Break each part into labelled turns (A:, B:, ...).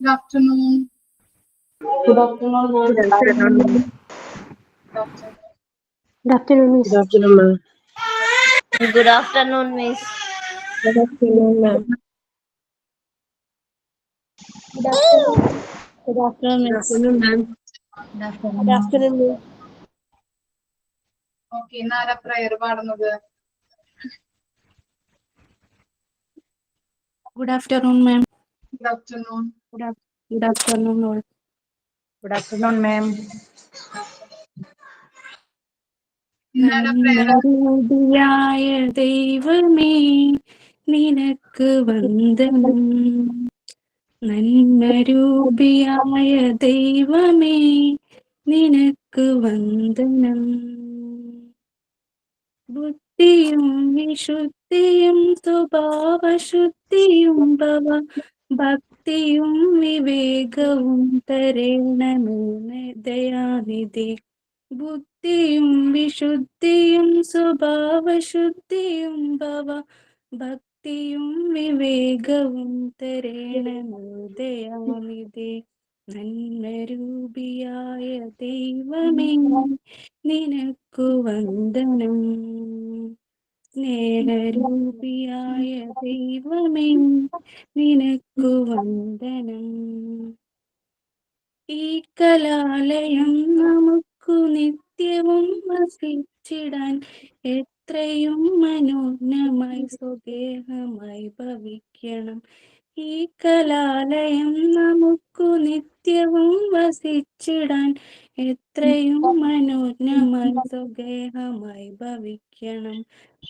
A: Good afternoon.
B: Good afternoon, ma'am.
C: Good afternoon.
A: Good afternoon.
B: Good afternoon,
C: Good
B: Miss.
C: afternoon, ma'am.
D: Good afternoon, Miss.
C: Good afternoon, ma'am.
B: Good afternoon. Good afternoon,
C: Good
B: Miss.
C: afternoon, ma'am.
D: Good
B: Good
D: afternoon.
B: afternoon, Miss.
A: Okay, ഇന്നാരാ prayer പാടുന്നത്?
E: Good afternoon, ma'am.
A: Good afternoon.
E: Good afternoon, all.
C: Good afternoon, ma'am.
A: ഇന്നാരാ prayer?
E: നന്മരൂപിയായ ദൈവമേ നിനക്ക് വന്ദനം. നന്മരൂപിയായ ദൈവമേ നിനക്ക് വന്ദനം. ബുദ്ധിയും വിശുദ്ധിയും സ്വഭാവശുദ്ധിയും ഭക്തിയും വിവേകവും തരേണമേ ദയാനിധി. ബുദ്ധിയും വിശുദ്ധിയും സ്വഭാവശുദ്ധിയും ഭക്തിയും വിവേകവും തരേണമേ ദയാനിധി. നന്മരൂപിയായ ദൈവമേ നിനക്കു വന്ദനം. സ്നേഹരൂപിയായ ദൈവമേ നിനക്കു വന്ദനം. ഈ കലാലയം നമുക്കു നിത്യവും വസിച്ചിടാൻ എത്രയും മനോജ്ഞമായി സ്വദേഹമായി ഭവിക്കണം. ഈ കലാലയം നമുക്കു നിത്യവും വസിച്ചിടാൻ എത്രയും മനോജ്ഞമായി സ്വദേഹമായി ഭവിക്കണം.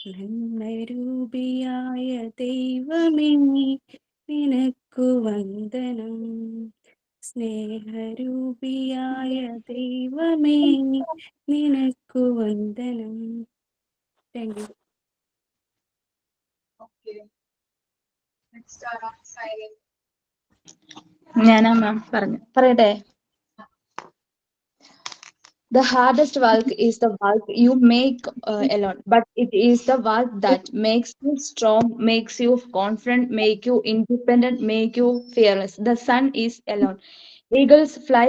E: നന്മരൂപിയായ ദൈവമേ നിനക്കു വന്ദനം. സ്നേഹരൂപിയായ ദൈവമേ നിനക്കു വന്ദനം. Thank you.
A: Okay. Next ആരാ? Silent.
C: ഞാനാ മാം പറയട്ടെ. The hardest work is the work you make alone, but it is the work that makes you strong, makes you confident, make you independent, make you fearless. The sun is alone. Eagles fly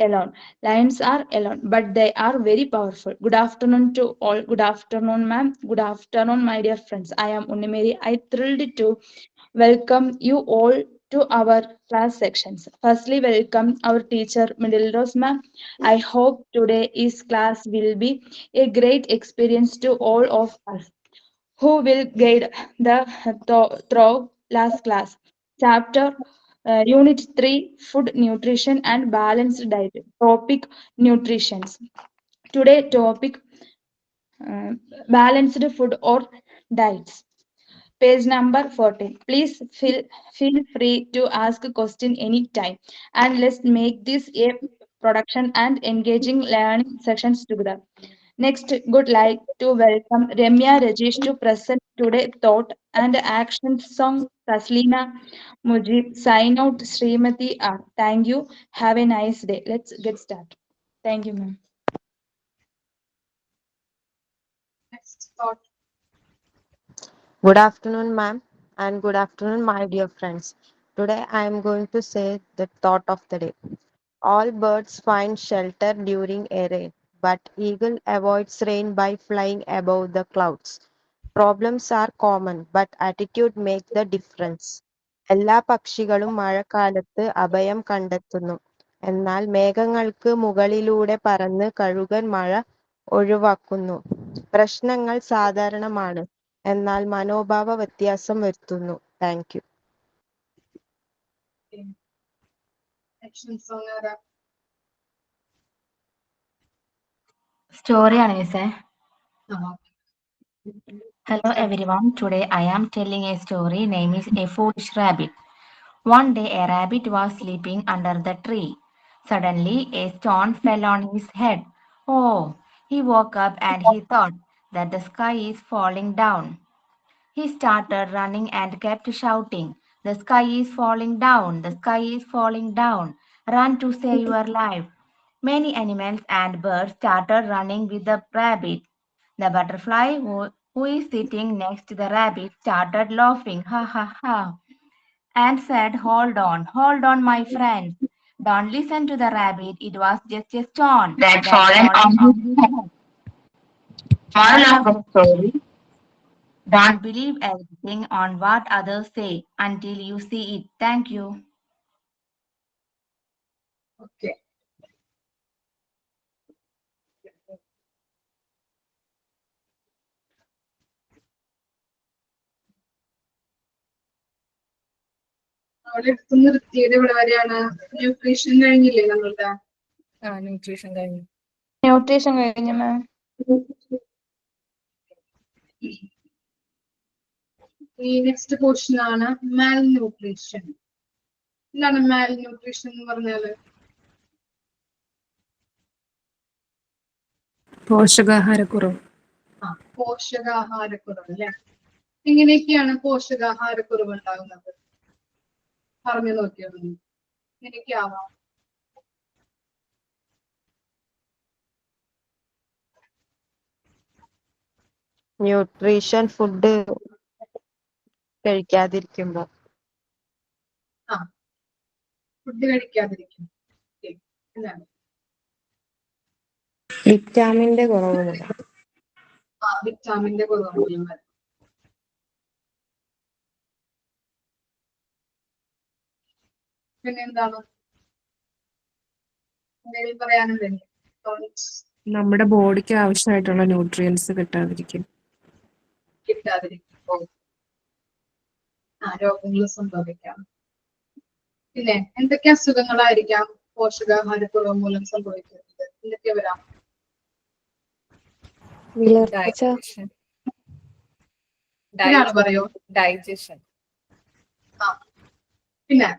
C: alone. Lions are alone, but they are very powerful. Good afternoon to all. Good afternoon, ma'am. Good afternoon, my dear friends. I am Unimeri. I thrilled to welcome you all to our class sections. Firstly, welcome our teacher, Middle Rose ma'am. I hope today's class will be a great experience to all of us who will guide the through last class. Chapter Unit 3 Food Nutrition and Balanced Diet. Topic Nutrition. Today topic balanced food or diets. Page number 14. Please feel free to ask a question anytime. And let's make this a production and engaging learning sessions together. Next, would like to welcome Remya Rajesh to present today thought and action song Taslina Mujib. Sign out Srimati R. Thank you. Have a nice day. Let's get started. Thank you, ma'am.
A: Next thought.
F: Good afternoon, ma'am, and good afternoon, my dear friends. Today I am going to say the thought of the day. All birds find shelter during a rain, but eagle avoids rain by flying above the clouds. Problems are common, but attitude makes the difference. എല്ലാ പക്ഷികളും മഴക്കാലത്ത് അഭയം കണ്ടെത്തുന്നു. എന്നാൽ മേഘങ്ങൾക്ക് മുകളിലൂടെ പറന്ന് കഴുകൻ മഴ ഒഴിവാക്കുന്നു. പ്രശ്നങ്ങൾ സാധാരണമാണ്, എന്നാൽ മനോഭാവ വ്യത്യാസം വരുത്തുന്നു. Thank you.
A: Okay. Action song ആരാ?
D: Story ആണ് മിസ്സേ.
A: ആ.
D: Hello everyone. Today I am telling a story. Name is A Foolish Rabbit. One day a rabbit was sleeping under the tree. Suddenly a stone fell on his head. Oh! He woke up and he thought that the sky is falling down. He started running and kept shouting, "The sky is falling down! The sky is falling down! Run to save your life!" Many animals and birds started running with the rabbit. The butterfly, who is sitting next to the rabbit, started laughing, "Ha ha ha!" and said, hold on, my friends. Don't listen to the rabbit. It was just a stone
C: That
D: that
C: fallen
D: fallen
C: on
D: on
C: his
D: his
C: head.
D: head.
C: Moral of the story.
D: Don't believe everything on what others say until you see it. Thank you.
A: Okay. അവിടെ എടുത്ത് നിർത്തിയത് ഇവിടെ വരെയാണ്. Nutrition കഴിഞ്ഞില്ലേ നമ്മളുടെ?
E: Nutrition കഴിഞ്ഞു.
C: Nutrition കഴിഞ്ഞു മാം.
A: ഈ നെക്സ്റ്റ് പോർഷൻ ആണ് മാൽ ന്യൂട്രീഷൻ. എന്താണ് മാൽ ന്യൂട്രീഷൻ എന്ന് പറഞ്ഞാല്?
E: പോഷകാഹാരക്കുറവ്.
A: പോഷകാഹാരക്കുറവ് അല്ലെ. എങ്ങനെയൊക്കെയാണ് പോഷകാഹാരക്കുറവ് ഉണ്ടാകുന്നത്? പറഞ്ഞു നോക്കിയോ? എങ്ങനെയൊക്കെയാവാം?
F: ന്യൂട്രീഷൻ ഫുഡ് കഴിക്കാതിരിക്കുമ്പോ.
A: ഫുഡ് കഴിക്കാതിരിക്കും. എന്താണ്?
F: വിറ്റാമിന്റെ കുറവ് മൂലം.
A: വിറ്റാമിന്റെ കുറവ് മൂലം വരും. പിന്നെ എന്താണ്? എന്തെങ്കിലും പറയാനുണ്ടെങ്കിൽ
E: നമ്മുടെ ബോഡിക്ക് ആവശ്യമായിട്ടുള്ള ന്യൂട്രിയൻസ് കിട്ടാതിരിക്കും.
A: രോഗങ്ങൾ സംഭവിക്കാം. പിന്നെ എന്തൊക്കെ അസുഖങ്ങളായിരിക്കാം പോഷകാഹാരക്കുറവ് മൂലം സംഭവിക്കുന്നത്? എന്തൊക്കെ വരാം? ഒരാൾ പറയോ?
E: ഡൈജഷൻ.
A: പിന്നെ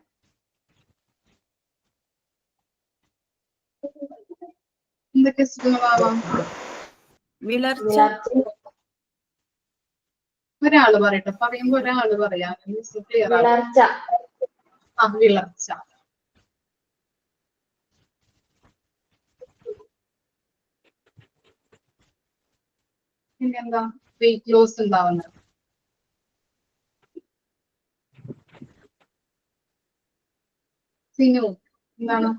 A: എന്തൊക്കെ അസുഖങ്ങളാവാം?
E: വിളർച്ച.
A: ഒരാള് പറയട്ടെ. പറയുമ്പോ ഒരാള് പറയാം. ക്ലിയർ ആവും. വിളർച്ച. പിന്നെന്താ? വെയിറ്റ് ലോസ് ഉണ്ടാവുന്നത്. സിനു എന്താണ്?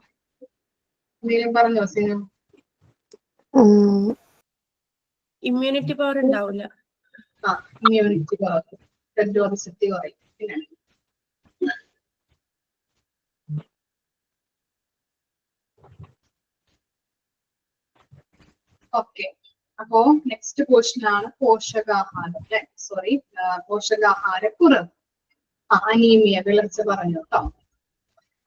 A: എന്തെങ്കിലും പറഞ്ഞോ സിനു?
E: ഇമ്മ്യൂണിറ്റി പവർ ഉണ്ടാവില്ല.
A: ഇമ്മ്യൂണിറ്റി കുറവ്, പ്രതിരോധശക്തി കുറയും. പിന്നെ ഓക്കെ. അപ്പോ നെക്സ്റ്റ് പോർഷൻ ആണ് പോഷകാഹാരം അല്ലെ. സോറി, പോഷകാഹാരക്കുറവ്. അനീമിയ, വിളർച്ച പറഞ്ഞു കേട്ടോ.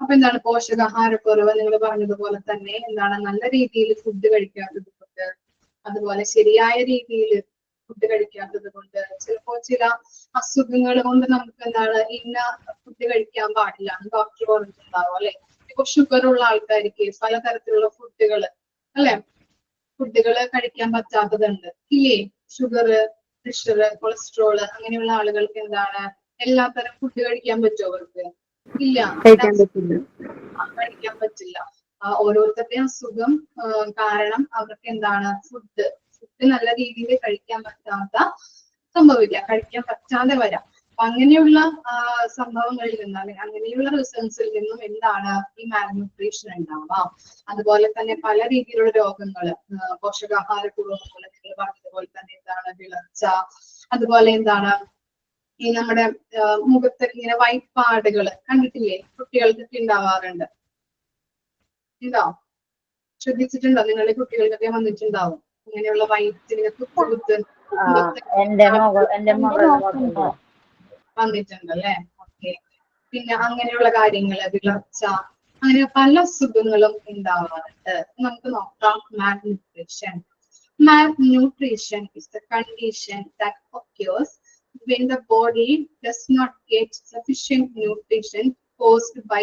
A: അപ്പൊ എന്താണ് പോഷകാഹാരക്കുറവ്? നിങ്ങൾ പറഞ്ഞതുപോലെ തന്നെ എന്താണ്, നല്ല രീതിയിൽ ഫുഡ് കഴിക്കാത്തത് കൊണ്ട്, അതുപോലെ ശരിയായ രീതിയിൽ ഫുഡ് കഴിക്കാത്തത് കൊണ്ട്, ചിലപ്പോ ചില അസുഖങ്ങൾ കൊണ്ട് നമുക്ക് എന്താണ് ഇന്ന ഫുഡ് കഴിക്കാൻ പാടില്ല ഡോക്ടർ പറഞ്ഞിട്ടുണ്ടാവും അല്ലെ. ഇപ്പൊ ഷുഗർ ഉള്ള ആൾക്കാർക്ക് പലതരത്തിലുള്ള ഫുഡുകൾ അല്ലെ, ഫുഡുകൾ കഴിക്കാൻ പറ്റാത്തതുണ്ട് ഇല്ലേ? ഷുഗർ, പ്രഷർ, കൊളസ്ട്രോള് അങ്ങനെയുള്ള ആളുകൾക്ക് എന്താണ് എല്ലാത്തരം ഫുഡ് കഴിക്കാൻ പറ്റുമോ അവർക്ക്? ഇല്ല, കഴിക്കാൻ പറ്റില്ല. ഓരോരുത്തരുടെയും അസുഖം കാരണം അവർക്ക് എന്താണ് ഫുഡ് നല്ല രീതിയിൽ കഴിക്കാൻ സംഭവിക്കാം, കഴിക്കാൻ പറ്റാതെ വരാം. അപ്പൊ അങ്ങനെയുള്ള സംഭവങ്ങളിൽ നിന്ന് അങ്ങനെയുള്ള റിസൾട്ട്സിൽ നിന്നും എന്താണ് ഈ മാൽന്യൂട്രീഷൻ ഉണ്ടാവാം. അതുപോലെ തന്നെ പല രീതിയിലുള്ള രോഗങ്ങള്, പോഷകാഹാരക്കുറവ് മൂലം നിങ്ങൾ പറഞ്ഞതുപോലെ തന്നെ എന്താണ് വിളർച്ച, അതുപോലെ എന്താണ് ഈ നമ്മുടെ മുഖത്തൊക്കെ ഇങ്ങനെ വൈറ്റ് പാടുകൾ കണ്ടിട്ടില്ലേ? കുട്ടികൾക്കൊക്കെ ഉണ്ടാവാറുണ്ട്. ഉണ്ടോ? ശ്രദ്ധിച്ചിട്ടുണ്ടോ? നിങ്ങളുടെ കുട്ടികൾക്കൊക്കെ വന്നിട്ടുണ്ടാവും ഇങ്ങനെയുള്ള വൈറ്റ് കുത്ത് വന്നിട്ടുണ്ട് അല്ലെ. ഓക്കെ. പിന്നെ അങ്ങനെയുള്ള കാര്യങ്ങള്, വിളർച്ച, അങ്ങനെ പല അസുഖങ്ങളും ഉണ്ടാവാറുണ്ട്. നമുക്ക് നോക്കാം malnutrition. Malnutrition is the condition that occurs when the body does not get sufficient nutrition caused by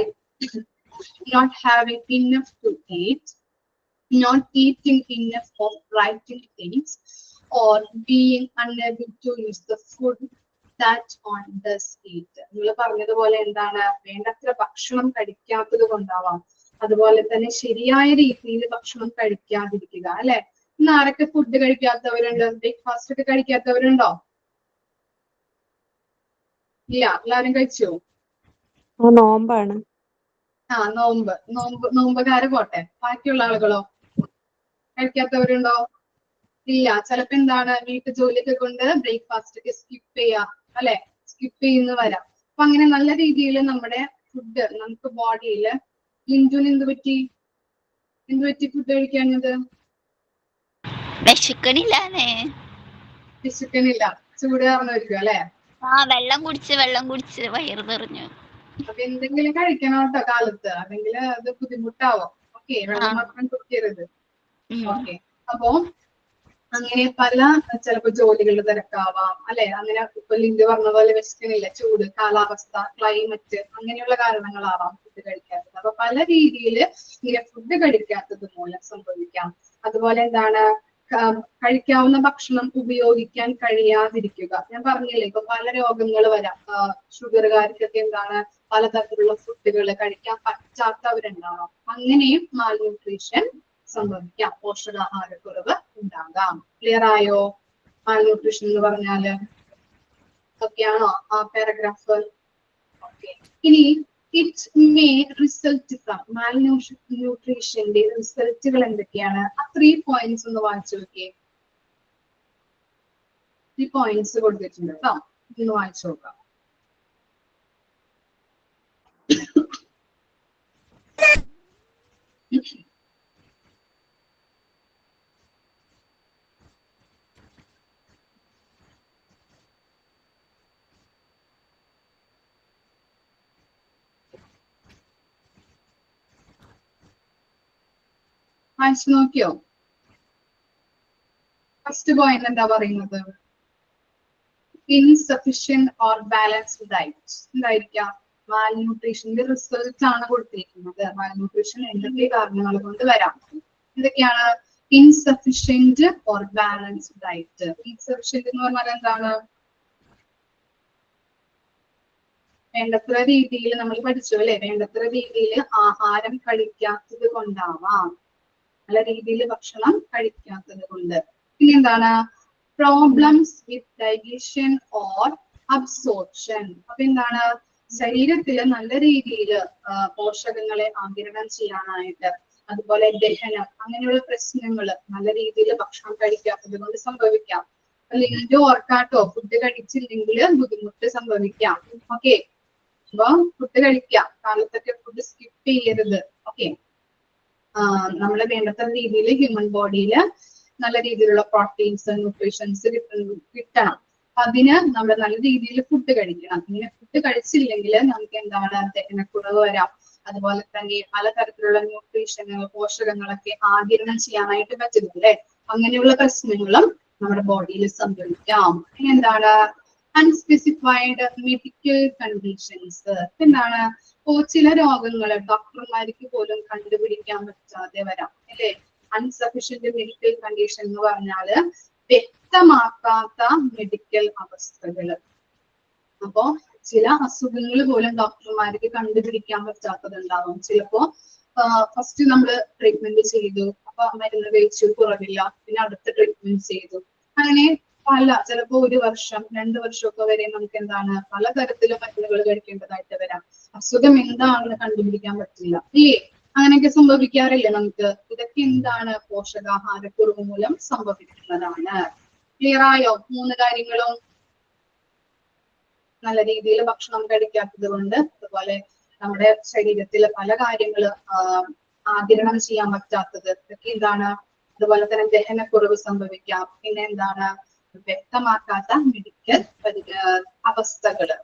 A: not having enough to eat, not eating enough of right things, or being unable to use the food that one does eat. നിങ്ങൾ പറഞ്ഞതുപോലെ എന്താണ് വേണ്ടത്ര ഭക്ഷണം കഴിക്കാത്തത് കൊണ്ടാവാം. അതുപോലെ തന്നെ ശരിയായ രീതിയിൽ ഭക്ഷണം കഴിക്കാതിരിക്കുക അല്ലെ. ഇന്ന് ആരൊക്കെ ഫുഡ് കഴിക്കാത്തവരുണ്ട്? ബ്രേക്ക്ഫാസ്റ്റ് ഒക്കെ കഴിക്കാത്തവരുണ്ടോ? ഇല്ല, എല്ലാരും കഴിച്ചോ?
B: നോമ്പാണ്.
A: നോമ്പുകാര് പോട്ടെ. ബാക്കിയുള്ള ആളുകളോ? കഴിക്കാത്തവരുണ്ടോ? ഇല്ല. ചിലപ്പോ എന്താണ് വീട്ടു ജോലിയൊക്കെ കൊണ്ട് ബ്രേക്ക്ഫാസ്റ്റ് ഒക്കെ സ്കിപ്പ് ചെയ്യാം, അല്ലെ? സ്കിപ്പ് ചെയ്യുന്ന വരാം. അപ്പൊ അങ്ങനെ നല്ല രീതിയിൽ നമ്മുടെ ഫുഡ് നമുക്ക് ബോഡിയിൽ ലിൻഡുവിന് എന്ത് പറ്റി ഫുഡ് കഴിക്കാഞ്ഞത്? വിശക്കണില്ല, ചൂട് കാരണമായിരിക്കും അല്ലെ?
G: വെള്ളം കുടിച്ച് വയറ് നിറഞ്ഞു.
A: അപ്പൊ എന്തെങ്കിലും കഴിക്കണം കേട്ടോ കാലത്ത്, അല്ലെങ്കിൽ അത് ബുദ്ധിമുട്ടാവും. ഓക്കെ, വെള്ളം മാത്രം കുടിക്കരുത്. ഓക്കെ, അപ്പോ അങ്ങനെ പല ചിലപ്പോ ജോലികളുടെ തിരക്കാവാം, അല്ലെ? അങ്ങനെ ഇപ്പൊ ലിൻഡു പറഞ്ഞ പോലെ വിശക്കണില്ല, ചൂട്, കാലാവസ്ഥ, ക്ലൈമറ്റ്, അങ്ങനെയുള്ള കാരണങ്ങളാവാം ഫുഡ് കഴിക്കാത്തത്. അപ്പൊ പല രീതിയിൽ ഇങ്ങനെ ഫുഡ് കഴിക്കാത്തത് മൂലം സംഭവിക്കാം. അതുപോലെ എന്താണ്, കഴിക്കാവുന്ന ഭക്ഷണം ഉപയോഗിക്കാൻ കഴിയാതിരിക്കുക. ഞാൻ പറഞ്ഞില്ലേ, ഇപ്പൊ പല രോഗങ്ങൾ വരാം. ഷുഗറുകാർക്കൊക്കെ എന്താണ് പലതരത്തിലുള്ള ഫുഡുകൾ കഴിക്കാൻ പറ്റാത്തവരുണ്ടാവാം. അങ്ങനെയും മാൽന്യൂട്രീഷൻ സംഭവിക്കാം, പോഷകാഹാരക്കുറവ് ഉണ്ടാകാം. ക്ലിയർ ആയോ? മാൽന്യൂട്രീഷൻ എന്ന് പറഞ്ഞാല് ഒക്കെയാണോ ആ പാരഗ്രാഫ്? ഓക്കെ, ഇനി ഇറ്റ് മേ റിസൾട്ട് ഫ്രം മാൽന്യൂട്രീഷന്റെ റിസൾട്ടുകൾ എന്തൊക്കെയാണ്? ആ 3 പോയിന്റ്സ് ഒന്ന് വായിച്ചു നോക്കിയേ. 3 പോയിന്റ്സ് കൊടുത്തിട്ടുണ്ട് കേട്ടോ, ഒന്ന് വായിച്ചു നോക്കാം. വായിച്ചു നോക്കിയോ? ഫസ്റ്റ് പോയിന്റ് എന്താ പറയുന്നത്? Insufficient or balanced diet. എന്തായിരിക്കാം? മാൽന്യൂട്രീഷന്റെ റിസൾട്ട് ആണ് കൊടുത്തിരിക്കുന്നത്. മാൽന്യൂട്രീഷൻ എന്തൊക്കെ കാരണങ്ങൾ കൊണ്ട് വരാം? എന്തൊക്കെയാണ്? Insufficient or balanced diet. Insufficient എന്ന് പറഞ്ഞാൽ എന്താണ്? വേണ്ടത്ര രീതിയിൽ നമ്മൾ പഠിച്ചു അല്ലെ? വേണ്ടത്ര രീതിയിൽ ആഹാരം കഴിക്കാത്തത് കൊണ്ടാവാം, നല്ല രീതിയിൽ ഭക്ഷണം കഴിക്കാത്തത് കൊണ്ട്. പിന്നെന്താണ്? Problems with digestion or absorption. അപ്പൊ എന്താണ്? ശരീരത്തിൽ നല്ല രീതിയിൽ പോഷകങ്ങളെ ആഗിരണം ചെയ്യാനായിട്ട്, അതുപോലെ ദഹനം, അങ്ങനെയുള്ള പ്രശ്നങ്ങൾ നല്ല രീതിയിൽ ഭക്ഷണം കഴിക്കാത്തത് കൊണ്ട് സംഭവിക്കാം. അല്ലെങ്കിൽ ഓർക്കാട്ടോ, ഫുഡ് കഴിച്ചില്ലെങ്കിൽ ബുദ്ധിമുട്ട് സംഭവിക്കാം. ഓക്കെ, അപ്പൊ ഫുഡ് കഴിക്കാം, കാലത്തൊക്കെ ഫുഡ് സ്കിപ്പ് ചെയ്യരുത്. ഓക്കെ, നമ്മൾ വേണ്ടത്ര രീതിയിൽ ഹ്യൂമൻ ബോഡിയിൽ നല്ല രീതിയിലുള്ള പ്രോട്ടീൻസ്, ന്യൂട്രീഷൻസ് കിട്ടണം. അതിന് നമ്മൾ നല്ല രീതിയിൽ ഫുഡ് കഴിക്കണം. ഇങ്ങനെ ഫുഡ് കഴിച്ചില്ലെങ്കിൽ നമുക്ക് എന്താണ് ദഹനക്കുറവ് വരാം. അതുപോലെ തന്നെ പലതരത്തിലുള്ള ന്യൂട്രീഷനുകൾ, പോഷകങ്ങളൊക്കെ ആഗിരണം ചെയ്യാനായിട്ട് പറ്റില്ല അല്ലെ? അങ്ങനെയുള്ള പ്രശ്നങ്ങളും നമ്മുടെ ബോഡിയിൽ സംഭവിക്കാം. പിന്നെ എന്താണ്? Unspecified medical conditions. എന്താണ്? ചില രോഗങ്ങൾ ഡോക്ടർമാർക്ക് പോലും കണ്ടുപിടിക്കാൻ പറ്റാതെ വരാം അല്ലെ? അൺസഫിഷ്യന്റ് മെഡിക്കൽ കണ്ടീഷൻ എന്ന് പറഞ്ഞാല് വ്യക്തമാക്കാത്ത മെഡിക്കൽ അവസ്ഥകള്. അപ്പോ ചില അസുഖങ്ങൾ പോലും ഡോക്ടർമാർക്ക് കണ്ടുപിടിക്കാൻ പറ്റാത്തതുണ്ടാവും. ചിലപ്പോ ഫസ്റ്റ് നമ്മൾ ട്രീറ്റ്മെന്റ് ചെയ്തു, അപ്പൊ മരുന്ന് കഴിച്ചു, കുറവില്ല, പിന്നെ അടുത്ത ട്രീറ്റ്മെന്റ് ചെയ്തു. അങ്ങനെ ചിലപ്പോ 1 വർഷം 2 വർഷമൊക്കെ വരെ നമുക്ക് എന്താണ് പലതരത്തിലും മരുന്നുകൾ കഴിക്കേണ്ടതായിട്ട് വരാം. അസുഖം എന്താണെന്ന് കണ്ടുപിടിക്കാൻ പറ്റില്ല ഇല്ലേ? അങ്ങനെയൊക്കെ സംഭവിക്കാറില്ല നമുക്ക്. ഇതൊക്കെ എന്താണ്? പോഷകാഹാരക്കുറവ് മൂലം സംഭവിക്കുന്നതാണ്. ക്ലിയർ ആയോ 3 കാര്യങ്ങളും? നല്ല രീതിയിൽ ഭക്ഷണം കഴിക്കാത്തത് കൊണ്ട്, അതുപോലെ നമ്മുടെ ശരീരത്തിൽ പല കാര്യങ്ങൾ ആഗിരണം ചെയ്യാൻ പറ്റാത്തത്, ഇതൊക്കെ എന്താണ്? അതുപോലെ തന്നെ ദഹനക്കുറവ് സംഭവിക്കാം. പിന്നെ എന്താണ്? വ്യക്തമാക്കാത്ത മെഡിക്കൽ അവസ്ഥകള്.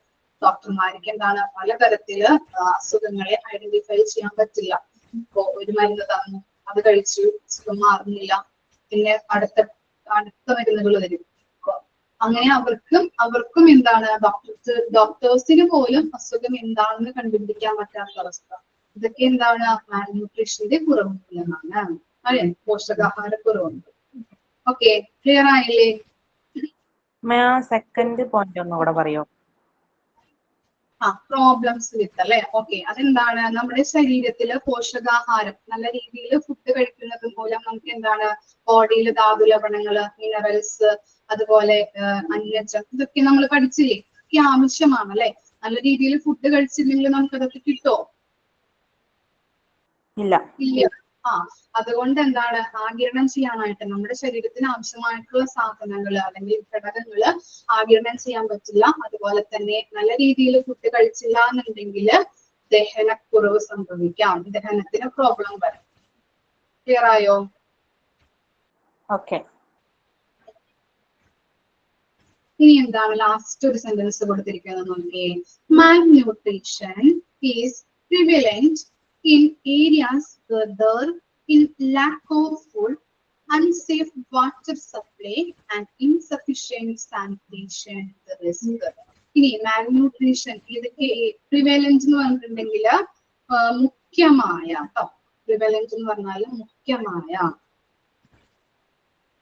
A: ഡോക്ടർമാർക്ക് എന്താണ് പലതരത്തില് അസുഖങ്ങളെ ഐഡന്റിഫൈ ചെയ്യാൻ പറ്റില്ല. ഇപ്പോ ഒരു മരുന്ന് തന്നു, അത് കഴിച്ചു, അസുഖം മാറുന്നില്ല, പിന്നെ അടുത്ത മരുന്നുകൾ വരും. അങ്ങനെ അവർക്കും എന്താണ് ഡോക്ടേഴ്സിന് പോലും അസുഖം എന്താണെന്ന് കണ്ടുപിടിക്കാൻ പറ്റാത്ത അവസ്ഥ. ഇതൊക്കെ എന്താണ്? മാൽന്യൂട്രീഷന്റെ കുറവ് മൂലമാണ് അല്ലെ? പോഷകാഹാരക്കുറവുണ്ട്. ഓക്കെ, ക്ലിയർ ആയില്ലേ?
H: സെക്കൻഡ് പോയിന്റ് ഒന്നുകൂടെ പറയോ?
A: പ്രോബ്ലംസ് വിത്ത് അല്ലെ? ഓക്കെ, അതെന്താണ്? നമ്മുടെ ശരീരത്തില് പോഷകാഹാരം നല്ല രീതിയിൽ ഫുഡ് കഴിക്കുന്നത് മൂലം നമുക്ക് എന്താണ് ബോഡിയിൽ ധാതുലവണങ്ങള്, മിനറൽസ്, അതുപോലെ അന്നജം, ഇതൊക്കെ നമ്മൾ പഠിച്ചില്ലേ? ഇതൊക്കെ ആവശ്യമാണ് അല്ലെ? നല്ല രീതിയിൽ ഫുഡ് കഴിച്ചില്ലെങ്കിൽ നമുക്കതൊക്കെ കിട്ടോ?
B: ഇല്ല.
A: ഇല്ല. അതുകൊണ്ട് എന്താണ്, ആഗിരണം ചെയ്യാനായിട്ട് നമ്മുടെ ശരീരത്തിന് ആവശ്യമായിട്ടുള്ള സാധനങ്ങൾ അല്ലെങ്കിൽ ഘടകങ്ങൾ ആഗിരണം ചെയ്യാൻ പറ്റില്ല. അതുപോലെ തന്നെ നല്ല രീതിയിൽ ഫുഡ് കഴിച്ചില്ല എന്നുണ്ടെങ്കിൽ ദഹനക്കുറവ് സംഭവിക്കാം, ദഹനത്തിന് പ്രോബ്ലം വരും. ക്ലിയർ ആയോ?
B: ഓക്കെ.
A: ഇനി എന്താണ് ലാസ്റ്റ് ഒരു സെന്റൻസ് കൊടുത്തിരിക്കുന്നത് നോക്കിയേ. Malnutrition is prevalent in areas where there is lack of food, unsafe water supply and insufficient sanitation the risk. ഇനി malnutrition ഇതൊക്കെ പ്രിവലൻസ് എന്ന് പറഞ്ഞിട്ടുണ്ടെങ്കിൽ മുഖ്യമായ കേട്ടോ. പ്രിവലൻസ് എന്ന് പറഞ്ഞാൽ മുഖ്യമായ.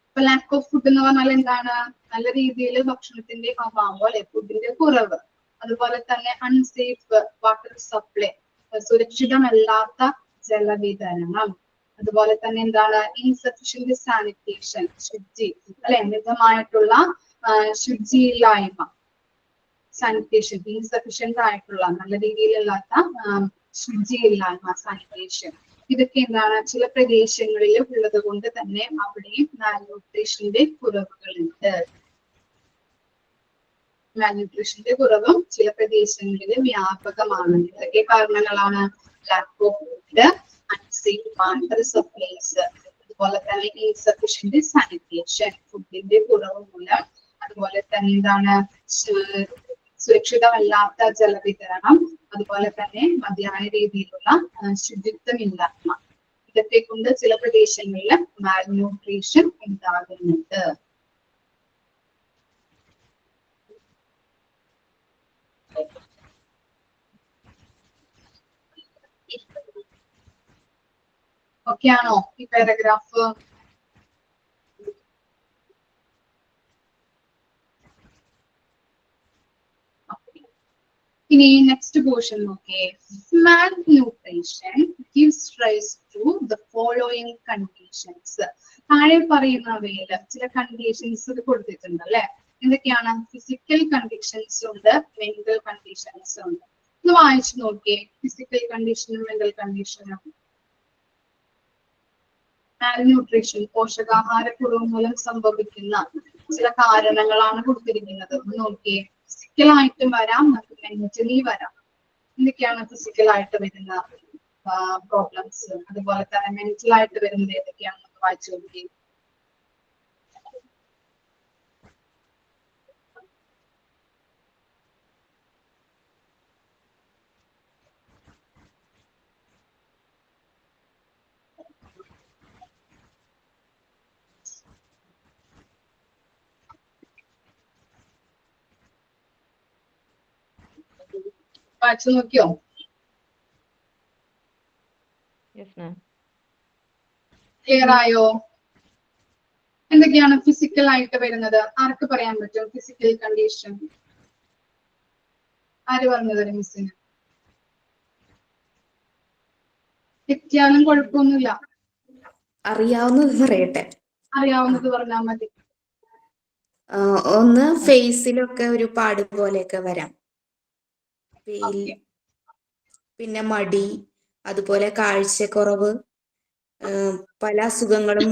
A: ഇപ്പൊ ലാക്ക് ഓഫ് ഫുഡ് എന്ന് പറഞ്ഞാൽ എന്താണ്, നല്ല രീതിയിൽ ഭക്ഷണത്തിന്റെ അഭാവം അല്ലെ, ഫുഡിന്റെ കുറവ്. അതുപോലെ തന്നെ അൺസേഫ് വാട്ടർ സപ്ലൈ, സുരക്ഷിതമല്ലാത്ത ജലവിതരണം. അതുപോലെ തന്നെ എന്താണ്, ഇൻസഫിഷ്യന്റ് സാനിറ്റേഷൻ, ശുചി അല്ലെ, മിതമായിട്ടുള്ള ശുചിയില്ലായ്മ. സാനിറ്റേഷൻ ഇൻസഫിഷ്യന്റ് ആയിട്ടുള്ള, നല്ല രീതിയിലല്ലാത്ത ശുചിയില്ലായ്മ, സാനിറ്റേഷൻ. ഇതൊക്കെ എന്താണ്, ചില പ്രദേശങ്ങളിൽ ഉള്ളത് കൊണ്ട് തന്നെ അവിടെയും മാൽന്യൂട്രീഷന്റെ കുറവുകളുണ്ട്. മാൽന്യൂട്രീഷന്റെ കുറവും ചില പ്രദേശങ്ങളിൽ വ്യാപകമാണ്. ഇതൊക്കെ കാരണങ്ങളാണ് lack of food, unsafe water supplies, അതുപോലെ തന്നെ ഇൻസഫിഷ്യന്റ് സാനിറ്റേഷൻ, ഫുഡിന്റെ കുറവ് മൂലം. അതുപോലെ തന്നെ എന്താണ്, സുരക്ഷിതമല്ലാത്ത ജലവിതരണം, അതുപോലെ തന്നെ മതിയായ രീതിയിലുള്ള ശുചിത്വമില്ലായ്മ. ഇതൊക്കെ കൊണ്ട് ചില പ്രദേശങ്ങളിൽ മാൽന്യൂട്രീഷൻ ഉണ്ടാകുന്നുണ്ട്. ഓക്കെ ആണോ ഈ പാരഗ്രാഫ്? ഇനി നെക്സ്റ്റ് പോർഷൻ നോക്കിയേ. Malnutrition gives rise to the following conditions. താഴെ പറയുന്നവയിൽ ചില കണ്ടീഷൻസ് കൊടുത്തിട്ടുണ്ട് അല്ലെ. എന്തൊക്കെയാണ്? ഫിസിക്കൽ കണ്ടീഷൻസ് ഉണ്ട്, മെന്റൽ കണ്ടീഷൻസ് ഉണ്ട്. ഒന്ന് വായിച്ചു നോക്കിയേ. ഫിസിക്കൽ കണ്ടീഷനും മെന്റൽ കണ്ടീഷനും. മാൽന്യൂട്രീഷൻ, പോഷകാഹാരക്കുറവ് മൂലം സംഭവിക്കുന്ന ചില കാരണങ്ങളാണ് കൊടുത്തിരിക്കുന്നത്. ഒന്ന് നോക്കിയേ. ഫിസിക്കലായിട്ടും വരാം, നമുക്ക് മെന്റലി വരാം. എന്തൊക്കെയാണ് ഫിസിക്കലായിട്ട് വരുന്ന പ്രോബ്ലംസ്, അതുപോലെ തന്നെ മെന്റലായിട്ട് വരുന്നത് ഏതൊക്കെയാണെന്ന് വായിച്ചു നോക്കി. വായിച്ചു നോക്കിയോ? ക്ലിയർ ആയോ? എന്തൊക്കെയാണ് ഫിസിക്കൽ ആയിട്ട് വരുന്നത്? ആർക്ക് പറയാൻ പറ്റും ഫിസിക്കൽ കണ്ടീഷൻ? ആര് പറഞ്ഞു തരും മിസ്സിന്? തെറ്റിയാലും കുഴപ്പമൊന്നുമില്ല.
H: അറിയാവുന്നത് പറയട്ടെ.
A: അറിയാവുന്നത് പറഞ്ഞാൽ മതി.
H: ഒന്ന് ഫേസിലൊക്കെ ഒരു പാട് പോലെയൊക്കെ വരാം. പിന്നെ മടി, അതുപോലെ കാഴ്ചക്കുറവ്, പല അസുഖങ്ങളും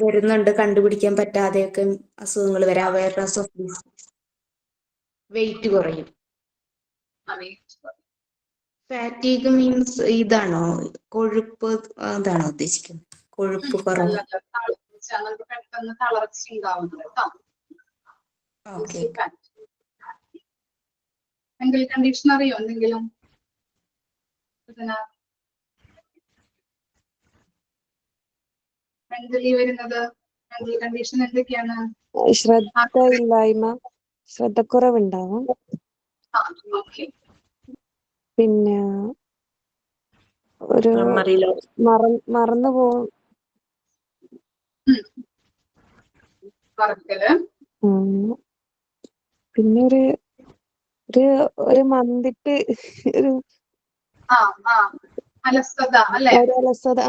H: വരുന്നുണ്ട്, കണ്ടുപിടിക്കാൻ പറ്റാതെയൊക്കെ അസുഖങ്ങൾ വരാം. Awareness of disease. വെയിറ്റ് കുറയും. ഫാറ്റീഗ് മീൻസ് ഇതാണോ, കൊഴുപ്പ്, അതാണോ ഉദ്ദേശിക്കുന്നത്? കൊഴുപ്പ് കുറവ്.
A: പെട്ടെന്ന് തളർച്ച ഉണ്ടാവുന്നത് കേട്ടോ. മെന്റൽ കണ്ടീഷൻ അറിയോ എന്തെങ്കിലും? മെന്റലി വരുന്നത് മെന്റൽ കണ്ടീഷൻ എന്തൊക്കെയാണ്?
B: ശ്രദ്ധയില്ലായ്മ, ശ്രദ്ധക്കുറവുണ്ടാവും. പിന്നെ ഒരു മറന്നു പോകും. പിന്നെ ഒരു മന്ദിട്ട്, ഒരു
A: അലസത അല്ലെ?
B: അലസത.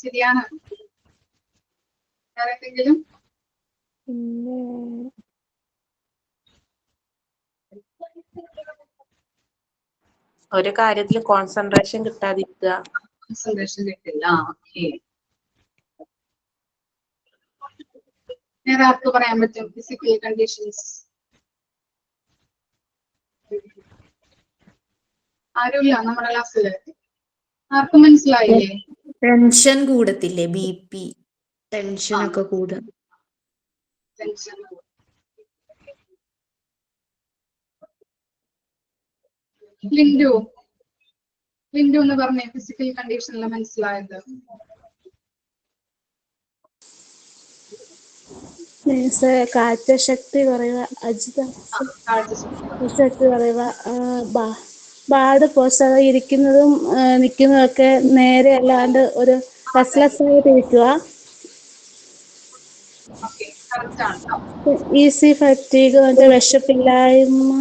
A: ശരിയാണ്. ആരെന്തെങ്കിലും?
B: പിന്നെ
E: ഒരു കാര്യത്തിൽ കോൺസെൻട്രേഷൻ കിട്ടാതിരിക്കുക.
A: കോൺസെൻട്രേഷൻ കിട്ടില്ല. ഓക്കെ. വേറെ ആർക്ക് പറയാൻ പറ്റും? ഫിസിക്കൽ കണ്ടീഷൻസ് ആരുമില്ല നമ്മുടെ ക്ലാസ്സില്? ആർക്കും മനസ്സിലായില്ലേ?
H: ടെൻഷൻ കൂടത്തില്ലേ? BP ടെൻഷനൊക്കെ കൂടും.
A: ടെൻഷൻ. ലിൻഡു എന്ന് പറഞ്ഞ ഫിസിക്കൽ കണ്ടീഷനിൽ മനസ്സിലായത്?
I: കാഴ്ചശക്തി കുറയുക,
A: കാഴ്ചശക്തി.
I: ശക്തി കുറയുക, ബാഡ് പോസ്റ്റായി ഇരിക്കുന്നതും നിൽക്കുന്നതും ഒക്കെ നേരെ അല്ലാണ്ട് ഒരു റെസ്റ്റ്ലെസ് ആയിട്ട് ഇരിക്കുക.
A: ഓക്കെ, കറക്റ്റ് ആണ്.
I: ഈസി ഫറ്റീഗ്, വിശപ്പില്ലായ്മ,